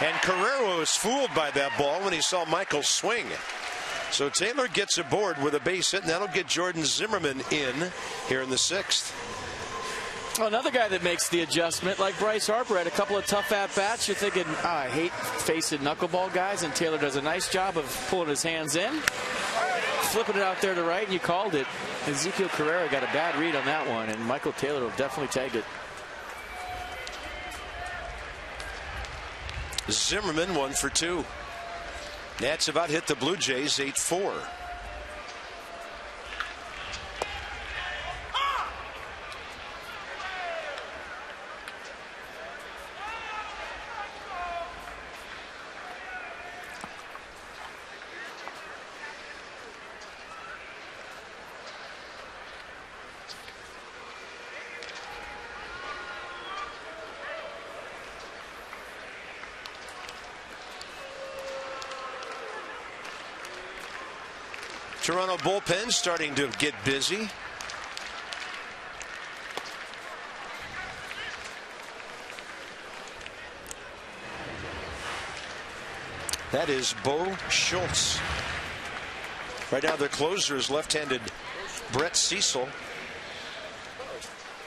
And Carrero was fooled by that ball when he saw Michael swing. So Taylor gets aboard with a base hit, and that'll get Jordan Zimmerman in here in the 6th. Well, another guy that makes the adjustment, like Bryce Harper, had a couple of tough at-bats. You're thinking, I hate facing knuckleball guys, and Taylor does a nice job of pulling his hands in, flipping it out there to right, and you called it. Ezekiel Carrera got a bad read on that one, and Michael Taylor will definitely take it. Zimmerman 1 for 2. Nats about hit the Blue Jays 8-4. Toronto bullpen starting to get busy. That is Bo Schultz. Right now their closer is left-handed Brett Cecil.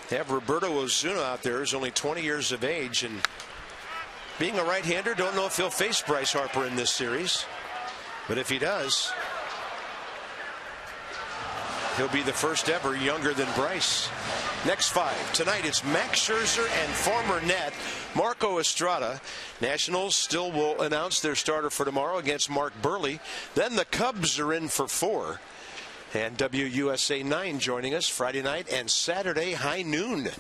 They have Roberto Ozuna out there, who's only 20 years of age, and being a right-hander, don't know if he'll face Bryce Harper in this series, but if he does, he'll be the first ever younger than Bryce. Next 5. Tonight it's Max Scherzer and former Nat Marco Estrada. Nationals still will announce their starter for tomorrow against Mark Burley. Then the Cubs are in for 4. And WUSA 9 joining us Friday night and Saturday high noon.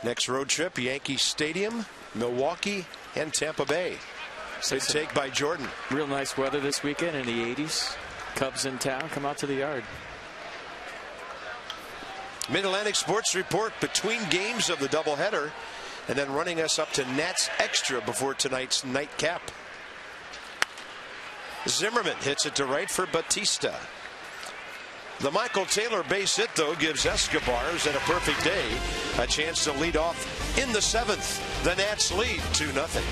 Next road trip, Yankee Stadium, Milwaukee, and Tampa Bay. Good take by Jordan. Real nice weather this weekend in the 80s. Cubs in town, come out to the yard. Mid-Atlantic Sports Report between games of the doubleheader. and then running us up to Nats extra before tonight's nightcap. Zimmerman hits it to right for Batista. The Michael Taylor base hit, though, gives Escobar's at a perfect day a chance to lead off in the 7th. The Nats lead 2-0.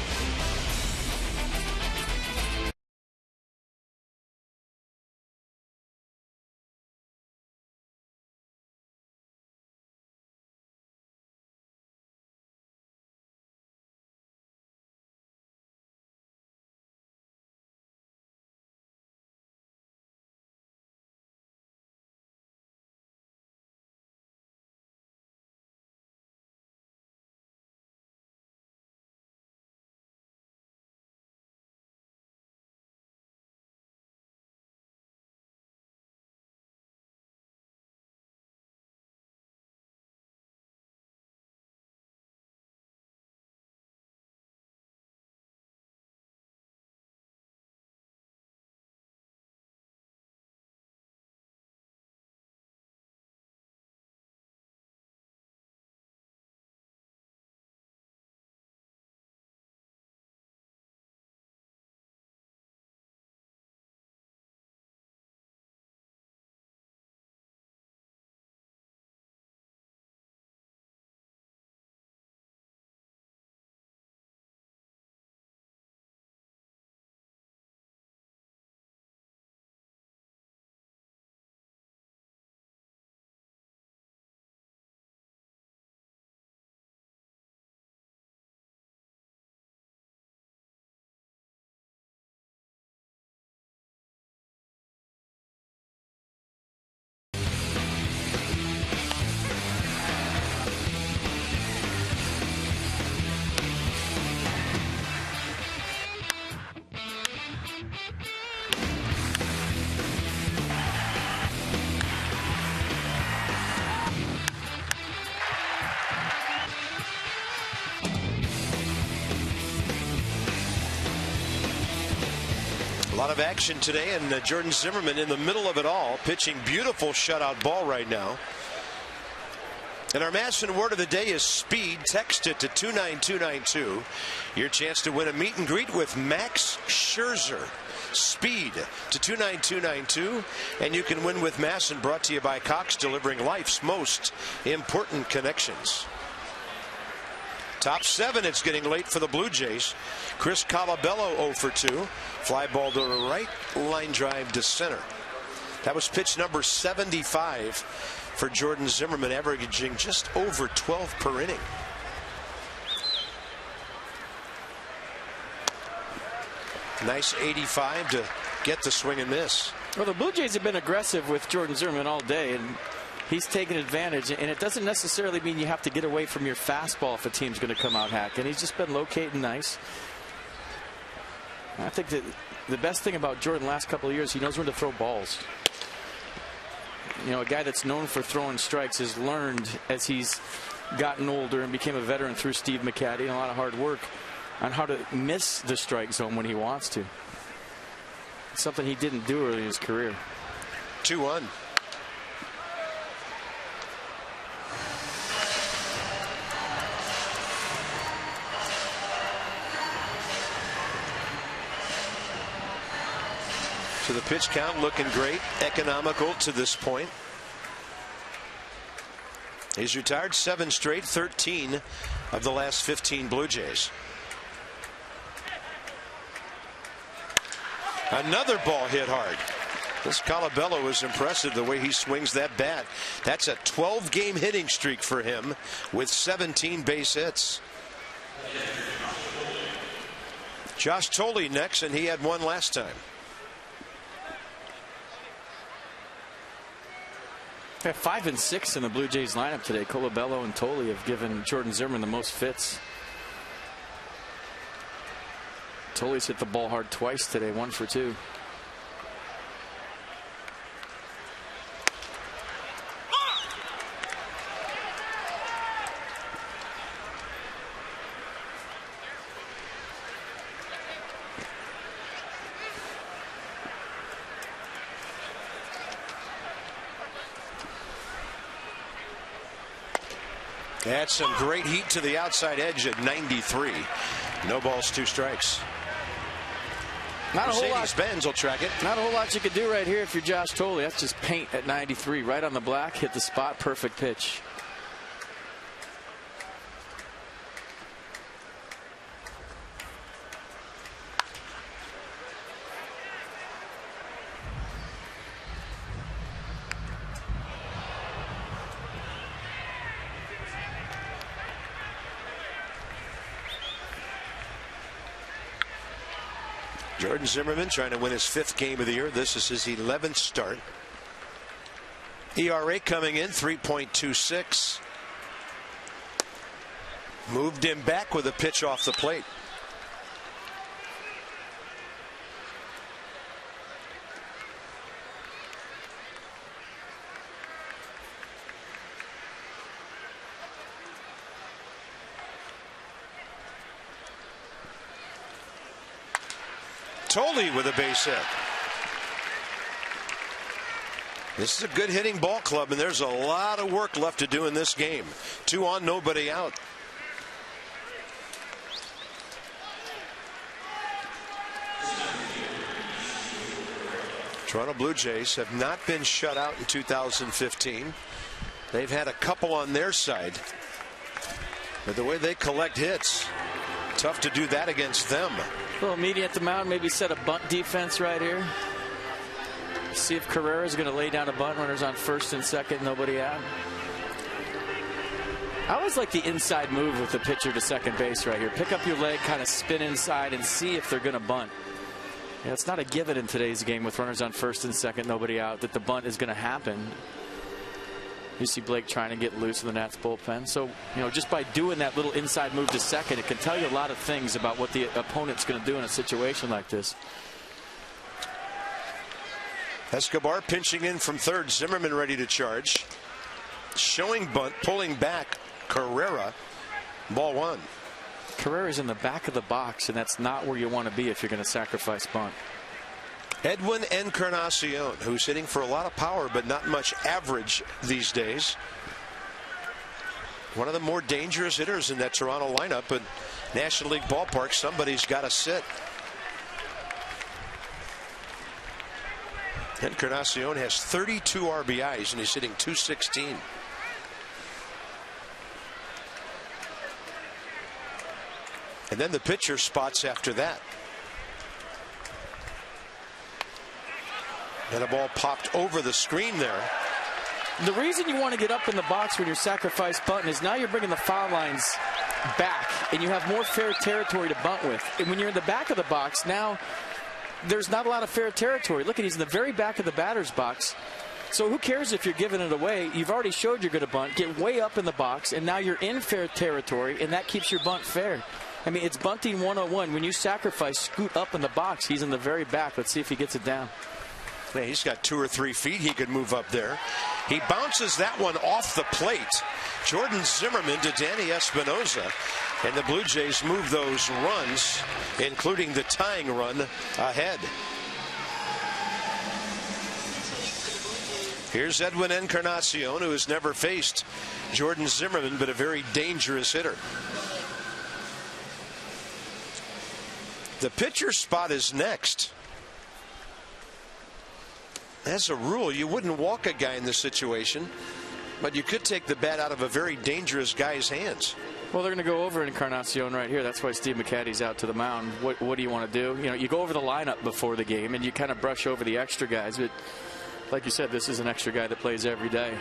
A lot of action today, and Jordan Zimmerman in the middle of it all, pitching beautiful shutout ball right now. And our Masson word of the day is speed. Text it to 29292. Your chance to win a meet and greet with Max Scherzer. Speed to 29292, and you can win with Masson, brought to you by Cox, delivering life's most important connections. Top 7, it's getting late for the Blue Jays. Chris Colabello 0 for 2. Fly ball to the right, line drive to center. That was pitch number 75 for Jordan Zimmerman, averaging just over 12 per inning. Nice 85 to get the swing and miss. Well, the Blue Jays have been aggressive with Jordan Zimmerman all day, and he's taken advantage. And it doesn't necessarily mean you have to get away from your fastball if a team's going to come out hacking. He's just been locating nice. I think that the best thing about Jordan the last couple of years, he knows when to throw balls. You know, a guy that's known for throwing strikes has learned as he's gotten older and became a veteran through Steve McCaddy and a lot of hard work on how to miss the strike zone when he wants to. It's something he didn't do early in his career. 2-1. So the pitch count looking great, economical to this point. He's retired 7 straight, 13 of the last 15 Blue Jays. Another ball hit hard. This Colabello is impressive the way he swings that bat. That's a 12-game hitting streak for him with 17 base hits. Josh Thole next, and he had one last time. Yeah, 5 and 6 in the Blue Jays lineup today. Colabello and Thole have given Jordan Zimmerman the most fits. Tole's hit the ball hard twice today, 1 for 2. That's some great heat to the outside edge at 93. No balls, 2 strikes. Not a whole lot. Mercedes-Benz will track it. Not a whole lot you could do right here if you're Josh Thole. That's just paint at 93. Right on the black, hit the spot, perfect pitch. Jordan Zimmermann trying to win his 5th game of the year. This is his 11th start. ERA coming in 3.26. Moved him back with a pitch off the plate. Thole with a base hit. This is a good hitting ball club, and there's a lot of work left to do in this game. 2 on, nobody out. Toronto Blue Jays have not been shut out in 2015. They've had a couple on their side, but the way they collect hits, tough to do that against them. A little immediate at the mound, maybe set a bunt defense right here. See if Carrera's going to lay down a bunt. Runners on first and second, nobody out. I always like the inside move with the pitcher to second base right here. Pick up your leg, kind of spin inside, and see if they're going to bunt. Yeah, it's not a given in today's game with runners on first and second, nobody out, that the bunt is going to happen. You see Blake trying to get loose in the Nats bullpen. So, just by doing that little inside move to second, it can tell you a lot of things about what the opponent's going to do in a situation like this. Escobar pinching in from third. Zimmermann ready to charge. Showing bunt, pulling back. Carrera. Ball 1. Carrera's in the back of the box, and that's not where you want to be if you're going to sacrifice bunt. Edwin Encarnacion, who's hitting for a lot of power but not much average these days. One of the more dangerous hitters in that Toronto lineup, but National League ballpark, somebody's got to sit. Encarnacion has 32 RBIs and he's hitting .216. And then the pitcher spots after that. And a ball popped over the screen there. The reason you want to get up in the box when you're sacrifice bunting is now you're bringing the foul lines back and you have more fair territory to bunt with. And when you're in the back of the box, now there's not a lot of fair territory. Look at, he's in the very back of the batter's box. So who cares if you're giving it away? You've already showed you're going to bunt. Get way up in the box, and now you're in fair territory, and that keeps your bunt fair. I mean, it's bunting 101. When you sacrifice, scoot up in the box. He's in the very back. Let's see if he gets it down. Yeah, he's got 2 or 3 feet he could move up there. He bounces that one off the plate. Jordan Zimmermann to Danny Espinosa. And the Blue Jays move those runs, including the tying run, ahead. Here's Edwin Encarnacion, who has never faced Jordan Zimmermann, but a very dangerous hitter. The pitcher spot is next. As a rule, you wouldn't walk a guy in this situation, but you could take the bat out of a very dangerous guy's hands. Well, they're going to go over Encarnacion right here. That's why Steve McCatty's out to the mound. What do you want to do? You go over the lineup before the game, and you kind of brush over the extra guys. But like you said, this is an extra guy that plays every day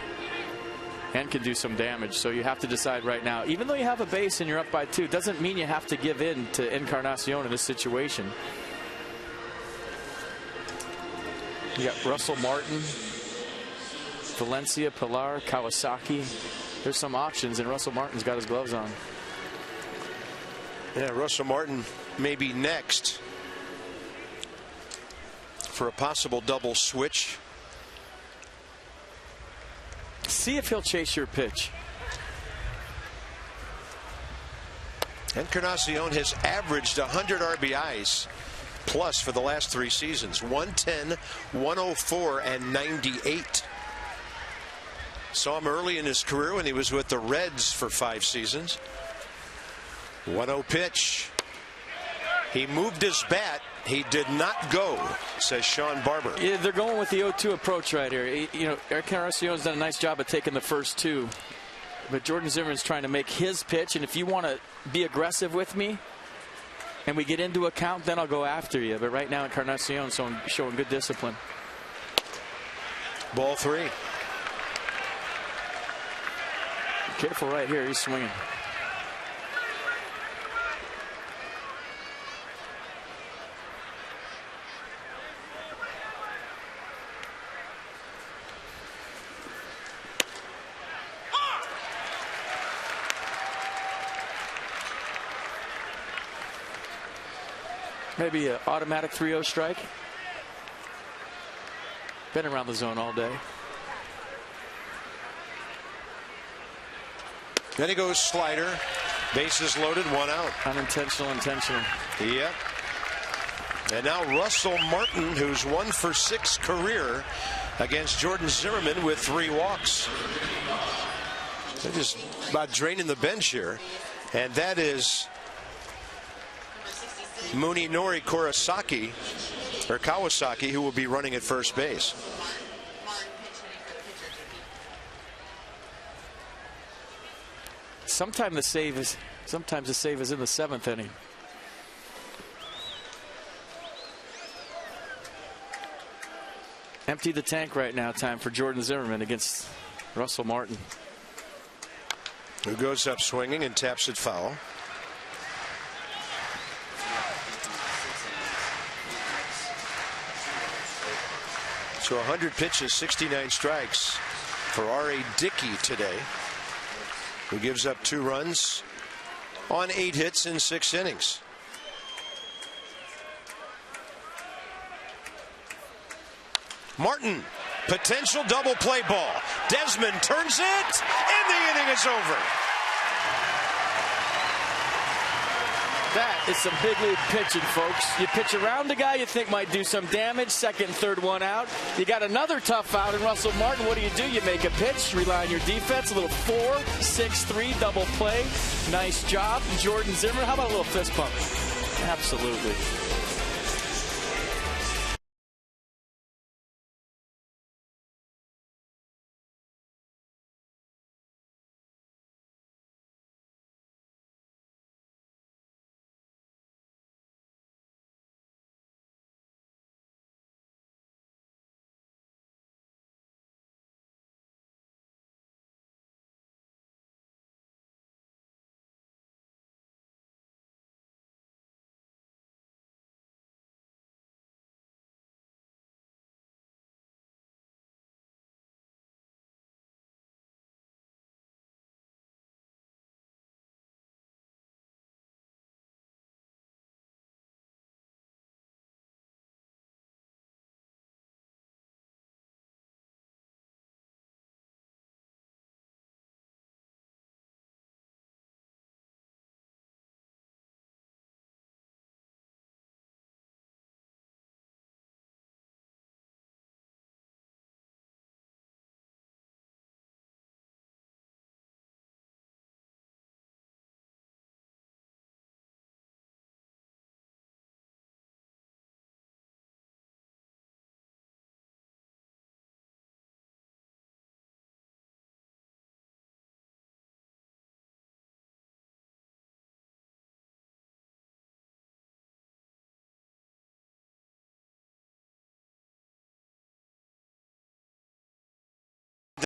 and can do some damage. So you have to decide right now. Even though you have a base and you're up by 2, doesn't mean you have to give in to Encarnacion in this situation. You got Russell Martin, Valencia, Pilar, Kawasaki. There's some options, and Russell Martin's got his gloves on. Yeah, Russell Martin may be next for a possible double switch. See if he'll chase your pitch. Encarnacion has averaged 100 RBIs plus for the last 3 seasons. 110, 104, and 98. Saw him early in his career when he was with the Reds for 5 seasons. 1-0 pitch. He moved his bat. He did not go, says Sean Barber. Yeah, they're going with the 0-2 approach right here. You know, Eric Encarnacion's done a nice job of taking the first 2. But Jordan Zimmerman's trying to make his pitch. And if you want to be aggressive with me and we get into a count, then I'll go after you. But right now, Encarnacion's showing good discipline. Ball 3. Careful right here. He's swinging. Maybe an automatic 3-0 strike. Been around the zone all day. Then he goes slider. Bases loaded, 1 out. Unintentional, intentional. Yep. And now Russell Martin, who's 1 for 6 career against Jordan Zimmerman with 3 walks. They're just about draining the bench here. And that is Munenori Kawasaki, who will be running at first base. Sometimes the save is in the 7th inning. Empty the tank right now. Time for Jordan Zimmerman against Russell Martin, who goes up swinging and taps it foul. So 100 pitches, 69 strikes for R.A. Dickey today, who gives up 2 runs on 8 hits in 6 innings. Martin, potential double play ball. Desmond turns it, and the inning is over. That is some big league pitching, folks. You pitch around a guy you think might do some damage, second and third one out. You got another tough out in Russell Martin. What do? You make a pitch, rely on your defense, a little 4-6-3 double play. Nice job, Jordan Zimmerman. How about a little fist pump? Absolutely.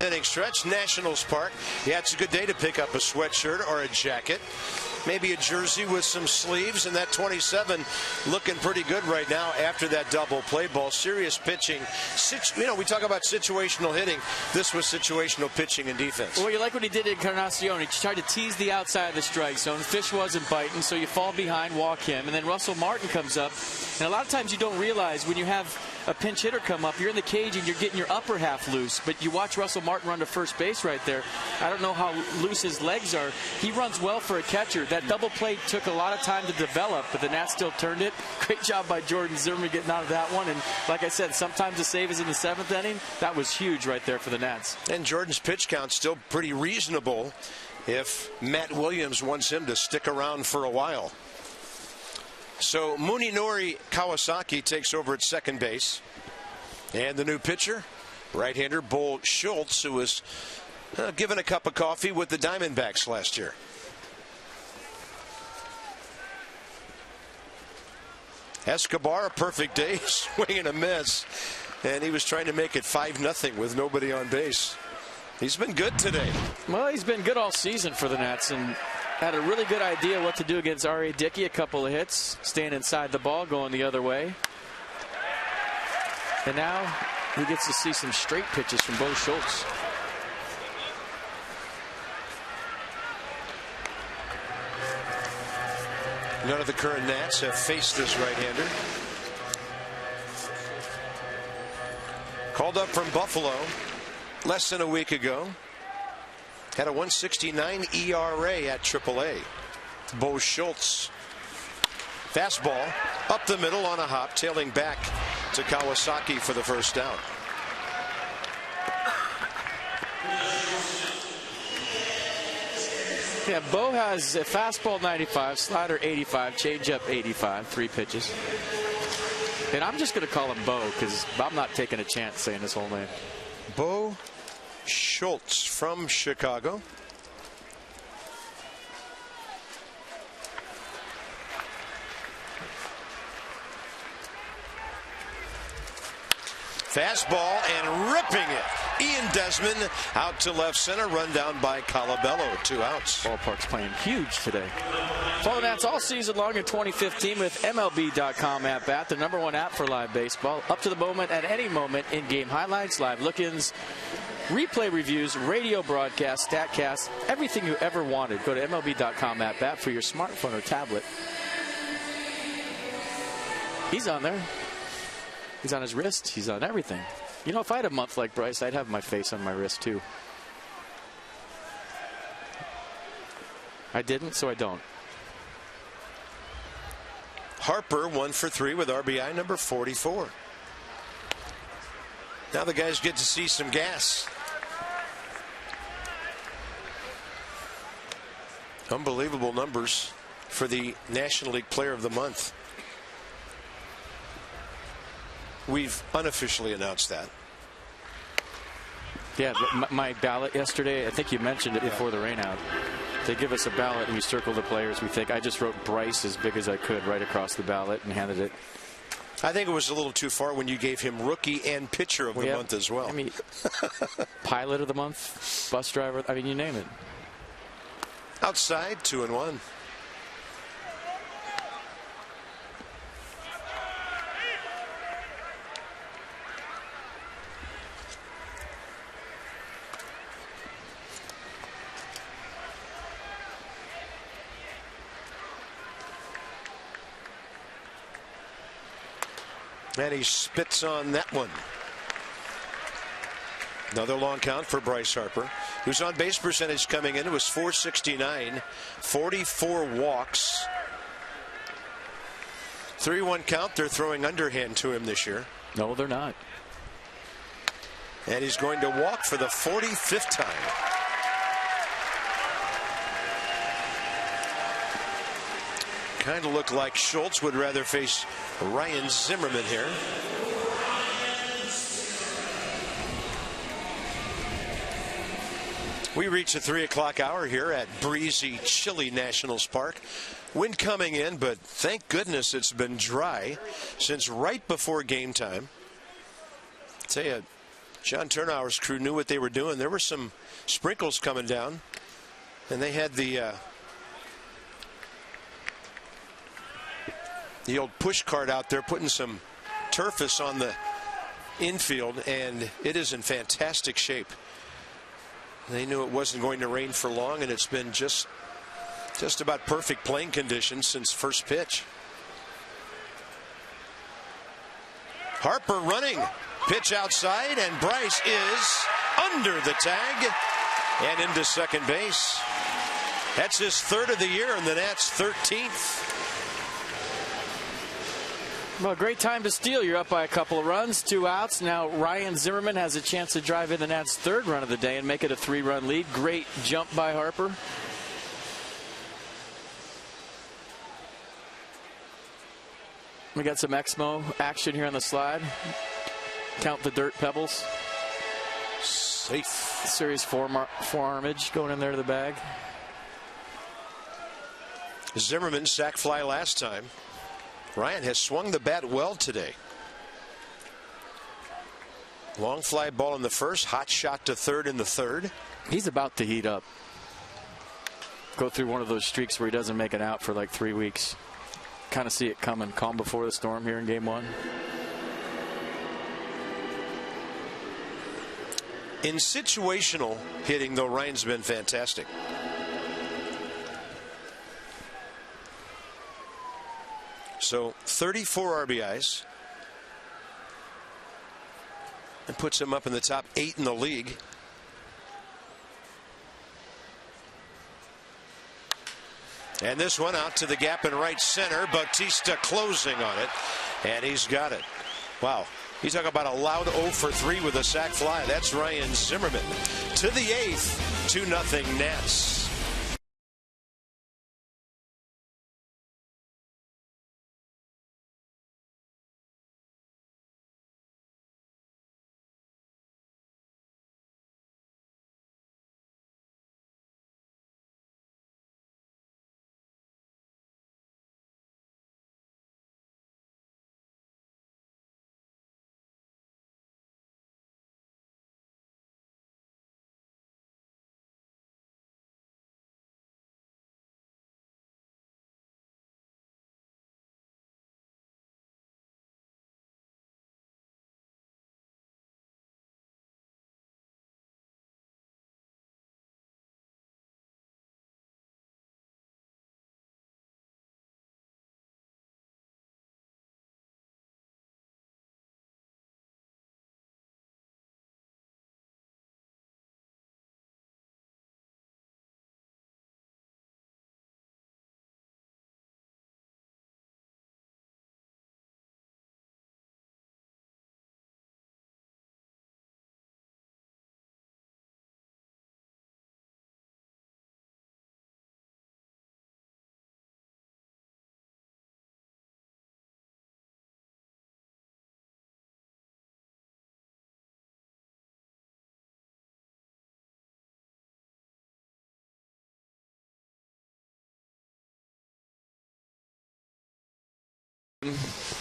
Inning stretch, Nationals Park. Yeah, it's a good day to pick up a sweatshirt or a jacket, maybe a jersey with some sleeves, and that 27 looking pretty good right now after that double play ball. Serious pitching. We talk about situational hitting. This was situational pitching and defense. Well, you like what he did in Encarnacion. He tried to tease the outside of the strike zone. Fish wasn't biting, so you fall behind, walk him, and then Russell Martin comes up. And a lot of times you don't realize when you have a pinch hitter come up, you're in the cage and you're getting your upper half loose. But you watch Russell Martin run to first base right there. I don't know how loose his legs are. He runs well for a catcher. That double play took a lot of time to develop, but the Nats still turned it. Great job by Jordan Zimmerman getting out of that one. And like I said, sometimes the save is in the 7th inning. That was huge right there for the Nats. And Jordan's pitch count's still pretty reasonable if Matt Williams wants him to stick around for a while. So Munenori Kawasaki takes over at second base. And the new pitcher, right-hander Bo Schultz, who was given a cup of coffee with the Diamondbacks last year. Escobar, a perfect day, swing and a miss. And he was trying to make it 5-0 with nobody on base. He's been good today. Well, he's been good all season for the Nats and had a really good idea what to do against R.A. Dickey. A couple of hits, staying inside the ball, going the other way. And now he gets to see some straight pitches from Bo Schultz. None of the current Nats have faced this right-hander. Called up from Buffalo less than a week ago. Had a 1.69 ERA at AAA. Bo Schultz. Fastball up the middle on a hop, tailing back to Kawasaki for the first down. Yeah, Bo has a fastball 95, slider 85, changeup 85, 3 pitches. And I'm just going to call him Bo because I'm not taking a chance saying his whole name. Bo Schultz from Chicago. Fastball and ripping it. Ian Desmond out to left center, run down by Colabello, 2 outs. Ballpark's playing huge today. Follow Nats all season long in 2015 with MLB.com at-bat, the #1 app for live baseball. Up to the moment, at any moment, in-game highlights, live look-ins, replay reviews, radio broadcasts, StatCasts, everything you ever wanted. Go to MLB.com at-bat for your smartphone or tablet. He's on there. He's on his wrist. He's on everything. You know, if I had a month like Bryce, I'd have my face on my wrist, too. I didn't, so I don't. Harper 1 for 3 with RBI number 44. Now the guys get to see some gas. Unbelievable numbers for the National League Player of the Month. We've unofficially announced that. Yeah, my ballot yesterday, I think you mentioned it before the rain out. They give us a ballot and we circle the players we think. I just wrote Bryce as big as I could right across the ballot and handed it. I think it was a little too far when you gave him rookie and pitcher of the month as well. I mean, pilot of the month, bus driver, I mean, you name it. Outside, 2-1. And he spits on that one. Another long count for Bryce Harper, whose on base percentage coming in was .469, 44 walks. 3-1 count. They're throwing underhand to him this year. No, they're not. And he's going to walk for the 45th time. Kind of look like Schultz would rather face Ryan Zimmerman here. We reach the 3 o'clock hour here at breezy, chilly Nationals Park. Wind coming in, but thank goodness it's been dry since right before game time. I tell you, John Turnauer's crew knew what they were doing. There were some sprinkles coming down, and they had the old push cart out there putting some turfus on the infield, and it is in fantastic shape. They knew it wasn't going to rain for long, and it's been just about perfect playing conditions since first pitch. Harper running. Pitch outside, and Bryce is under the tag and into second base. That's his 3rd of the year, and the Nats 13th. Well, great time to steal. You're up by a couple of runs, 2 outs. Now Ryan Zimmerman has a chance to drive in the Nats' 3rd run of the day and make it a 3-run lead. Great jump by Harper. We got some Exmo action here on the slide. Count the dirt pebbles. Safe. Serious forearmage going in there to the bag. Zimmerman sac fly last time. Ryan has swung the bat well today. Long fly ball in the first. Hot shot to third in the 3rd. He's about to heat up. Go through one of those streaks where he doesn't make it out for like 3 weeks. Kind of see it coming. Calm before the storm here in game 1. In situational hitting, though, Ryan's been fantastic. So 34 RBIs. And puts him up in the top 8 in the league. And this one out to the gap in right center. Bautista closing on it. And he's got it. Wow. You talk about a loud 0 for 3 with a sac fly. That's Ryan Zimmerman. To the 8th, 2-0 Nats.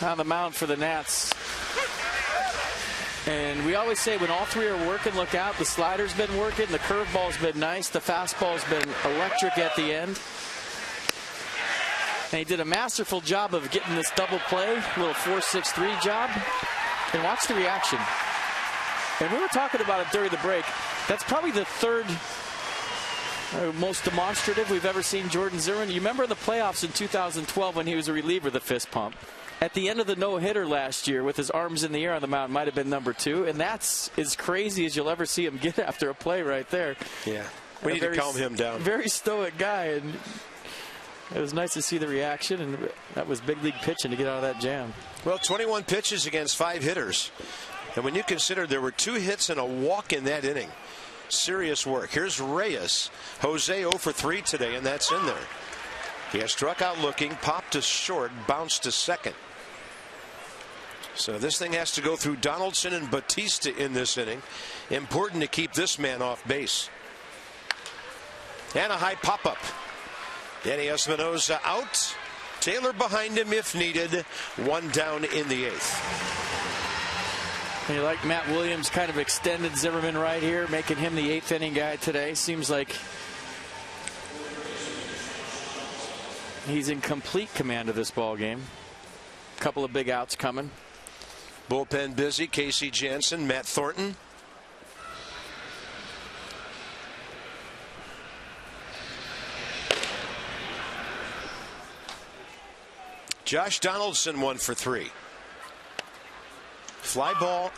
On the mound for the Nats. And we always say when all 3 are working, look out. The slider's been working. The curveball's been nice. The fastball's been electric at the end. And he did a masterful job of getting this double play, a little 4-6-3 job. And watch the reaction. And we were talking about it during the break. That's probably the 3rd most demonstrative we've ever seen Jordan Zimmerman. You remember the playoffs in 2012 when he was a reliever, the fist pump. At the end of the no-hitter last year with his arms in the air on the mound might have been number 2. And that's as crazy as you'll ever see him get after a play right there. Yeah, we need to calm him down. Very stoic guy. And it was nice to see the reaction. And that was big league pitching to get out of that jam. Well, 21 pitches against 5 hitters. And when you consider there were 2 hits and a walk in that inning, serious work. Here's Reyes. Jose 0 for 3 today, and that's in there. He has struck out looking, popped to short, bounced to second. So this thing has to go through Donaldson and Bautista in this inning. Important to keep this man off base. And a high pop-up. Danny Espinosa out. Taylor behind him if needed. 1 down in the 8th. And you like Matt Williams kind of extended Zimmerman right here, making him the 8th inning guy today. Seems like he's in complete command of this ball game. A couple of big outs coming. Bullpen busy. Casey Jansen, Matt Thornton. Josh Donaldson 1 for 3. Fly ball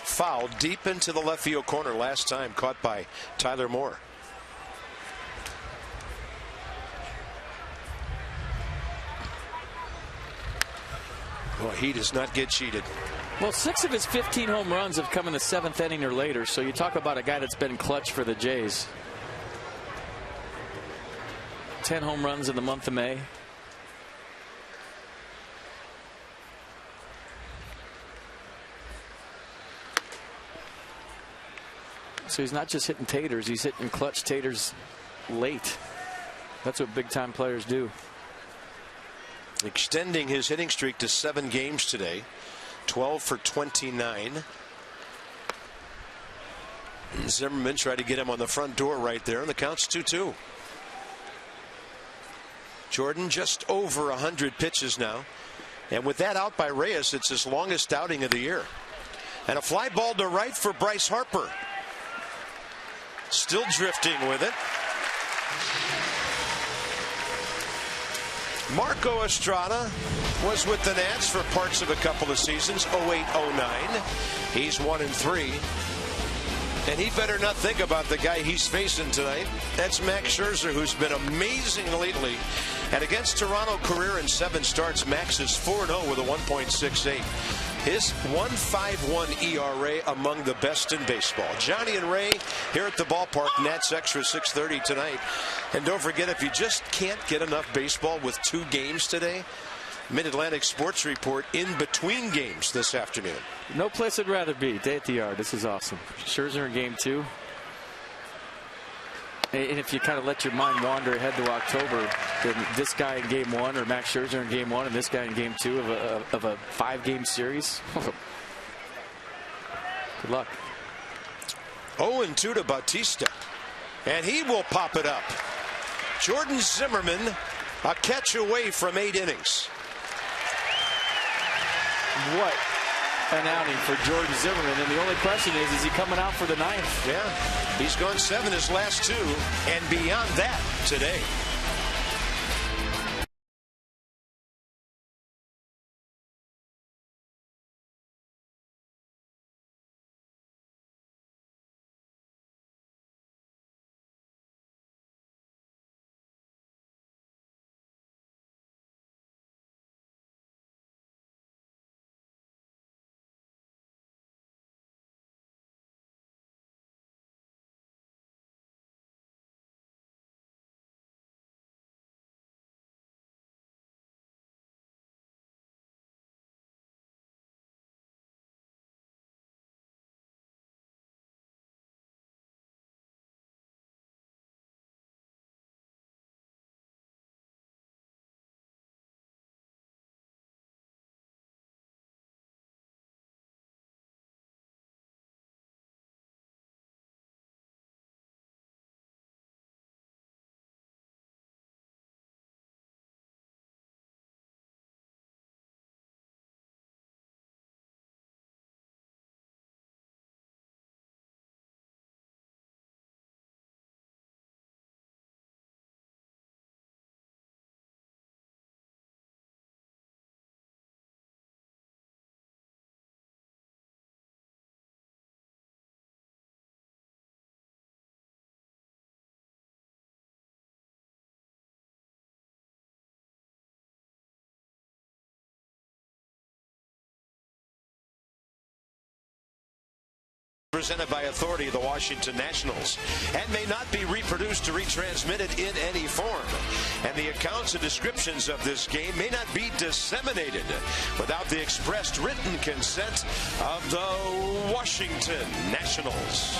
foul deep into the left field corner last time, caught by Tyler Moore. Boy, he does not get cheated. Well, 6 of his 15 home runs have come in the 7th inning or later, so you talk about a guy that's been clutch for the Jays. 10 home runs in the month of May. So he's not just hitting taters, he's hitting clutch taters late. That's what big time players do. Extending his hitting streak to 7 games today. 12 for 29. Zimmerman tried to get him on the front door right there, and the count's 2-2. Jordan just over 100 pitches now. And with that out by Reyes, it's his longest outing of the year. And a fly ball to right for Bryce Harper. Still drifting with it. Marco Estrada was with the Nats for parts of a couple of seasons, 08-09. He's 1-3. And he better not think about the guy he's facing tonight. That's Max Scherzer, who's been amazing lately. And against Toronto, career in 7 starts, Max is 4-0 with a 1.68. His 1.51 ERA among the best in baseball. Johnny and Ray here at the ballpark. Nats Extra 6:30 tonight. And don't forget, if you just can't get enough baseball with 2 games today, Mid-Atlantic Sports Report in between games this afternoon. No place I'd rather be. Day at the Yard. This is awesome. Scherzer in game 2. And if you kind of let your mind wander ahead to October, then this guy in game 1, or Max Scherzer in game 1, and this guy in game 2 of a 5-game series. Good luck. 0-2 to Bautista. And he will pop it up. Jordan Zimmerman, a catch away from 8 innings. What an outing for Jordan Zimmerman. And the only question is he coming out for the 9th? Yeah. He's gone 7 his last 2, and beyond that today. Presented by authority of the Washington Nationals and may not be reproduced or retransmitted in any form. And the accounts and descriptions of this game may not be disseminated without the expressed written consent of the Washington Nationals.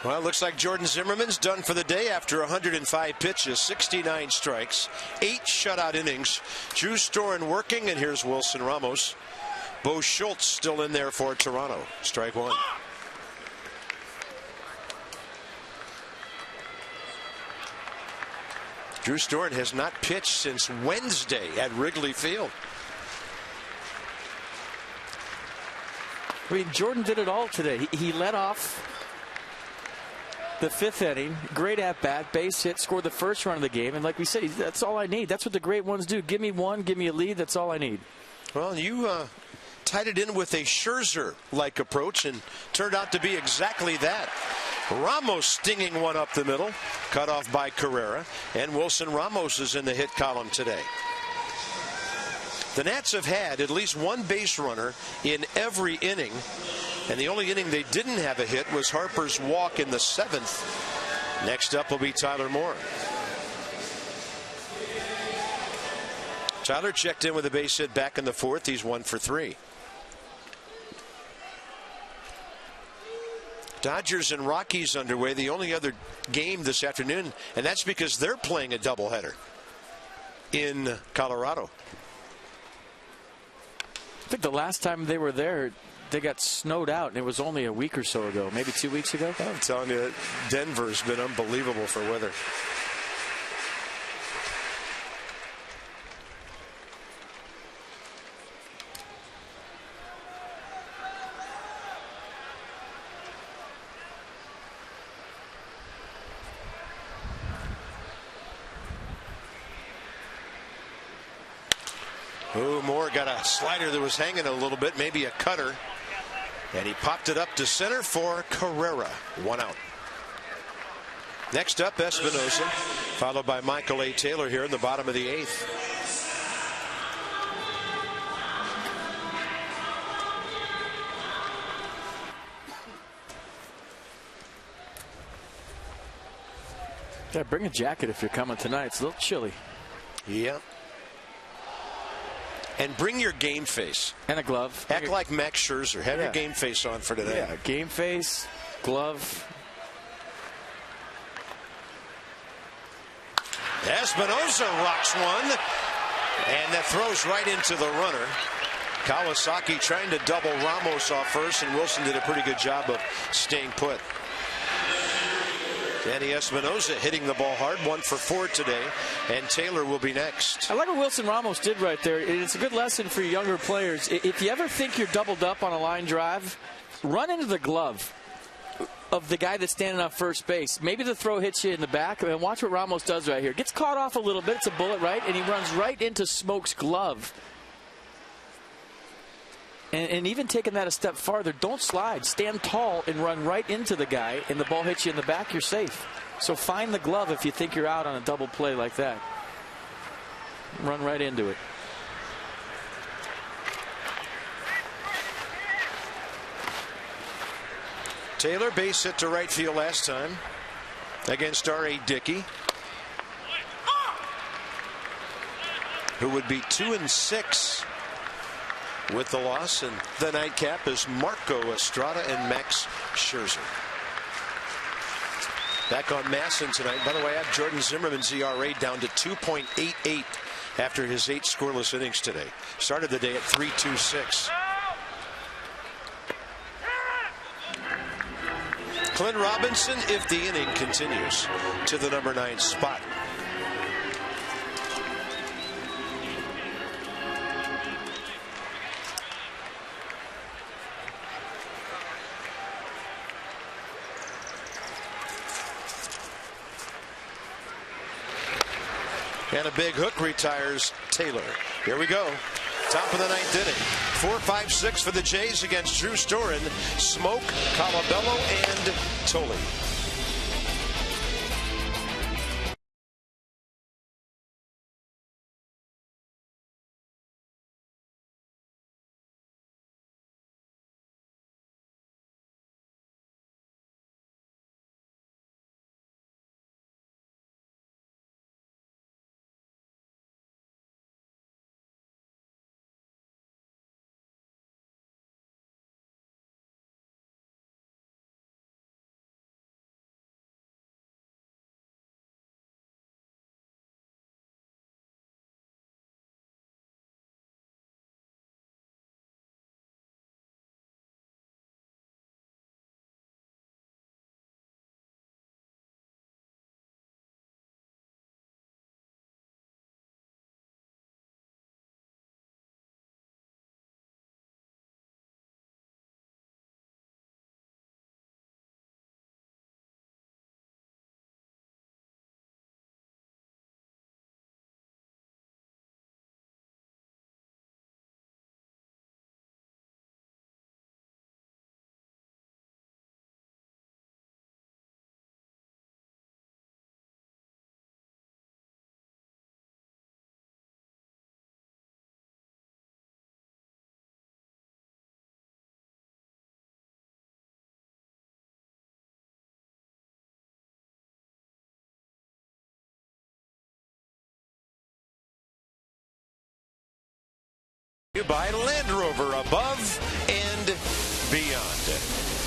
Well, it looks like Jordan Zimmerman's done for the day after 105 pitches, 69 strikes, 8 shutout innings. Drew Storen working, and here's Wilson Ramos. Bo Schultz still in there for Toronto. Strike 1. Drew Storen has not pitched since Wednesday at Wrigley Field. I mean, Jordan did it all today. He led off the 5th inning, great at-bat, base hit, scored the first run of the game. And like we said, that's all I need. That's what the great ones do. Give me one, give me a lead. That's all I need. Well, you tied it in with a Scherzer-like approach and turned out to be exactly that. Ramos stinging one up the middle, cut off by Carrera, and Wilson Ramos is in the hit column today. The Nats have had at least one base runner in every inning, and the only inning they didn't have a hit was Harper's walk in the 7th. Next up will be Tyler Moore. Tyler checked in with a base hit back in the 4th. He's 1 for 3. Dodgers and Rockies underway, the only other game this afternoon, and that's because they're playing a doubleheader in Colorado. I think the last time they were there, they got snowed out, and it was only a week or so ago, maybe 2 weeks ago. I'm telling you, Denver's been unbelievable for weather. Oh, Moore got a slider that was hanging a little bit, maybe a cutter. And he popped it up to center for Carrera. 1 out. Next up, Espinosa, followed by Michael A. Taylor here in the bottom of the 8th. Yeah, bring a jacket if you're coming tonight. It's a little chilly. Yeah. And bring your game face. And a glove. Act like Max Scherzer. Have your game face on for today. Yeah, game face, glove. Espinosa rocks one. And that throws right into the runner. Kawasaki trying to double Ramos off first, and Wilson did a pretty good job of staying put. Danny Espinosa hitting the ball hard, 1 for 4 today, and Taylor will be next. I like what Wilson Ramos did right there. It's a good lesson for younger players. If you ever think you're doubled up on a line drive, run into the glove of the guy that's standing on first base. Maybe the throw hits you in the back, and watch what Ramos does right here. Gets caught off a little bit. It's a bullet, right? And he runs right into Smoke's glove. And even taking that a step farther, don't slide. Stand tall and run right into the guy, and the ball hits you in the back, you're safe. So find the glove if you think you're out on a double play like that. Run right into it. Taylor base hit to right field last time against R.A. Dickey, who would be 2-6 with the loss, and the nightcap is Marco Estrada and Max Scherzer. Back on Masson tonight. By the way, I have Jordan Zimmerman's ERA down to 2.88 after his 8 scoreless innings today. Started the day at 3.26. Clint Robinson, if the inning continues, to the number 9 spot. And a big hook retires Taylor. Here we go. Top of the 9th inning. 4-5-6 for the Jays against Drew Storen, Smoke, Colabello, and Tolley. By Land Rover, above and beyond.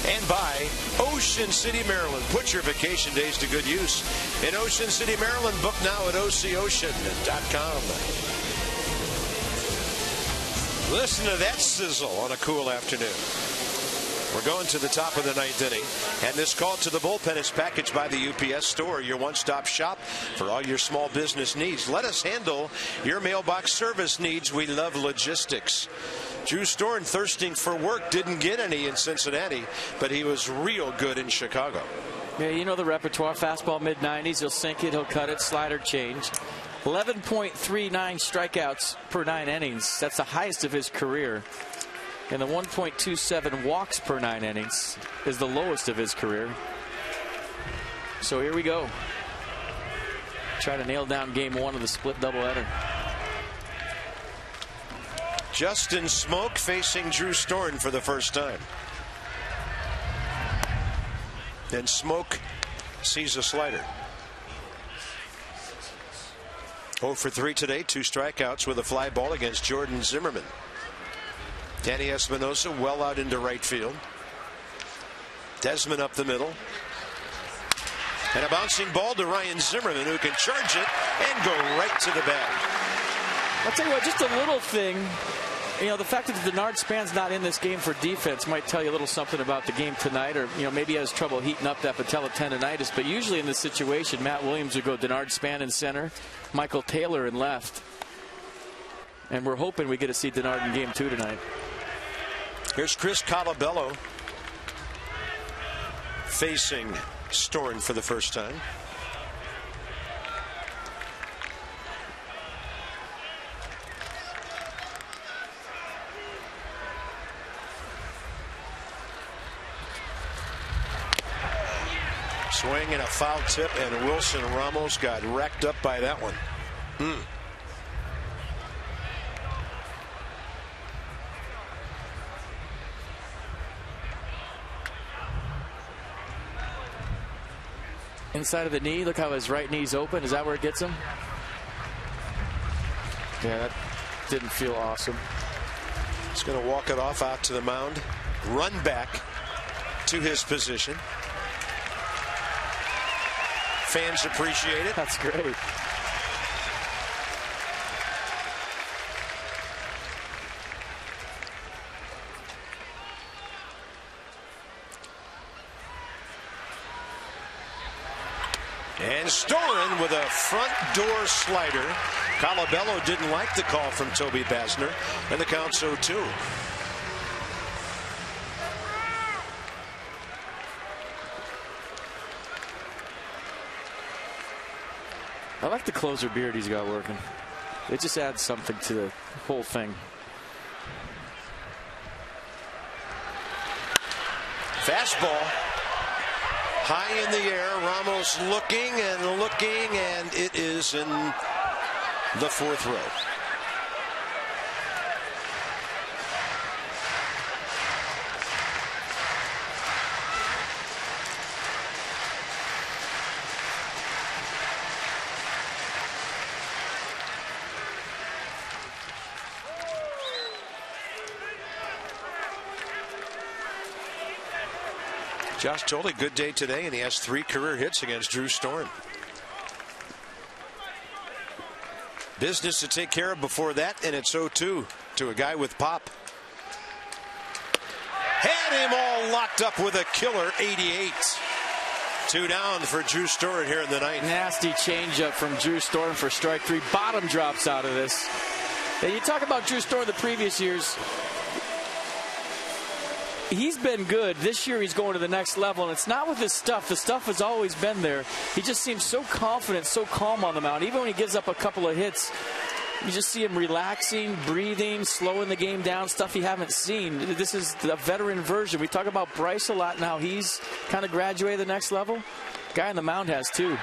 And by Ocean City, Maryland. Put your vacation days to good use in Ocean City, Maryland. Book now at OCOcean.com. Listen to that sizzle on a cool afternoon. We're going to the top of the ninth inning, and this call to the bullpen is packaged by the UPS Store, your one-stop shop for all your small business needs. Let us handle your mailbox service needs. We love logistics. Drew Storen, thirsting for work, didn't get any in Cincinnati, but he was real good in Chicago. Yeah, you know the repertoire. Fastball mid-90s. He'll sink it, he'll cut it, slider change. 11.39 strikeouts per 9 innings. That's the highest of his career. And the 1.27 walks per 9 innings is the lowest of his career. So here we go. Try to nail down game 1 of the split doubleheader. Justin Smoke facing Drew Storen for the first time. And Smoke sees a slider. 0 for 3 today, 2 strikeouts with a fly ball against Jordan Zimmerman. Danny Espinosa well out into right field. Desmond up the middle. And a bouncing ball to Ryan Zimmerman, who can charge it and go right to the bag. I'll tell you what, just a little thing. You know, the fact that Denard Span's not in this game for defense might tell you a little something about the game tonight, or, you know, maybe he has trouble heating up that patella tendonitis. But usually in this situation, Matt Williams would go Denard Span in center, Michael Taylor in left. And we're hoping we get to see Denard in game 2 tonight. Here's Chris Colabello facing Storen for the first time. Swing and a foul tip, and Wilson Ramos got wrecked up by that one. Inside of the knee, look how his right knee's open. Is that where it gets him? Yeah, that didn't feel awesome. He's going to walk it off out to the mound, run back to his position. Fans appreciate it. That's great. And Storen with a front door slider. Colabello didn't like the call from Toby Basner, and the count's 0-2. I like the closer beard he's got working. It just adds something to the whole thing. Fastball high in the air. Ramos looking and looking, and it is in the 4th row. Josh Tolley, good day today, and he has 3 career hits against Drew Storen. Business to take care of before that, and it's 0-2 to a guy with pop. Had him all locked up with a killer 88. 2 down for Drew Storen here in the 9th. Nasty changeup from Drew Storen for strike 3. Bottom drops out of this. And you talk about Drew Storen the previous years. He's been good. This year he's going to the next level, and it's not with his stuff. The stuff has always been there. He just seems so confident, so calm on the mound. Even when he gives up a couple of hits, you just see him relaxing, breathing, slowing the game down, stuff you haven't seen. This is the veteran version. We talk about Bryce a lot now. He's kind of graduated to the next level. Guy on the mound has too.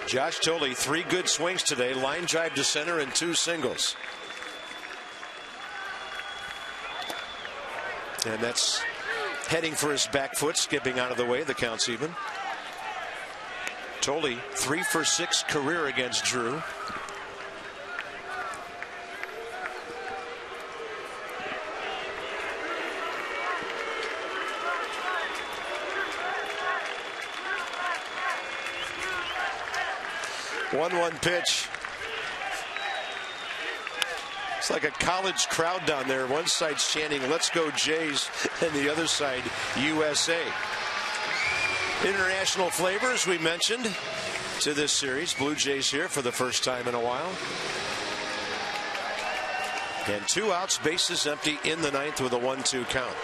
Josh Tolley, 3 good swings today. Line drive to center and 2 singles. And that's heading for his back foot, skipping out of the way. The count's even. Tolley 3 for 6 career against Drew. One pitch. It's like a college crowd down there. One side's chanting, "Let's go Jays," and the other side, USA. International flavors we mentioned to this series. Blue Jays here for the first time in a while. And 2 outs, bases empty in the 9th with a 1-2 count.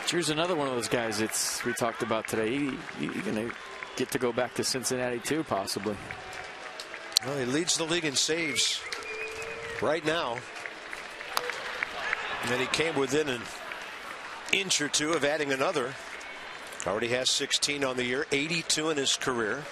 Here's another one of those guys we talked about today. He's going to get to go back to Cincinnati too, possibly. Well, he leads the league in saves right now. And then he came within an inch or two of adding another. Already has 16 on the year, 82 in his career.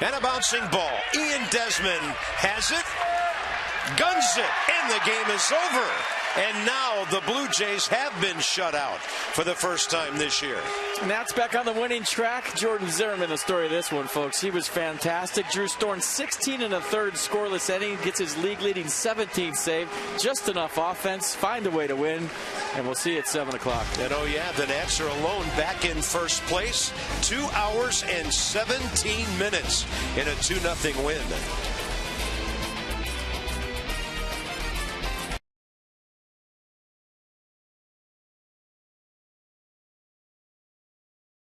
And a bouncing ball. Ian Desmond has it, guns it, and the game is over. And now the Blue Jays have been shut out for the first time this year. And that's back on the winning track. Jordan Zimmermann, the story of this one, folks. He was fantastic. Drew Storm, 16 1/3 scoreless inning, gets his league-leading 17th save. Just enough offense, find a way to win. And we'll see you at 7 o'clock. And oh yeah, the Nats are alone back in first place. 2 hours and 17 minutes in a 2-0 win.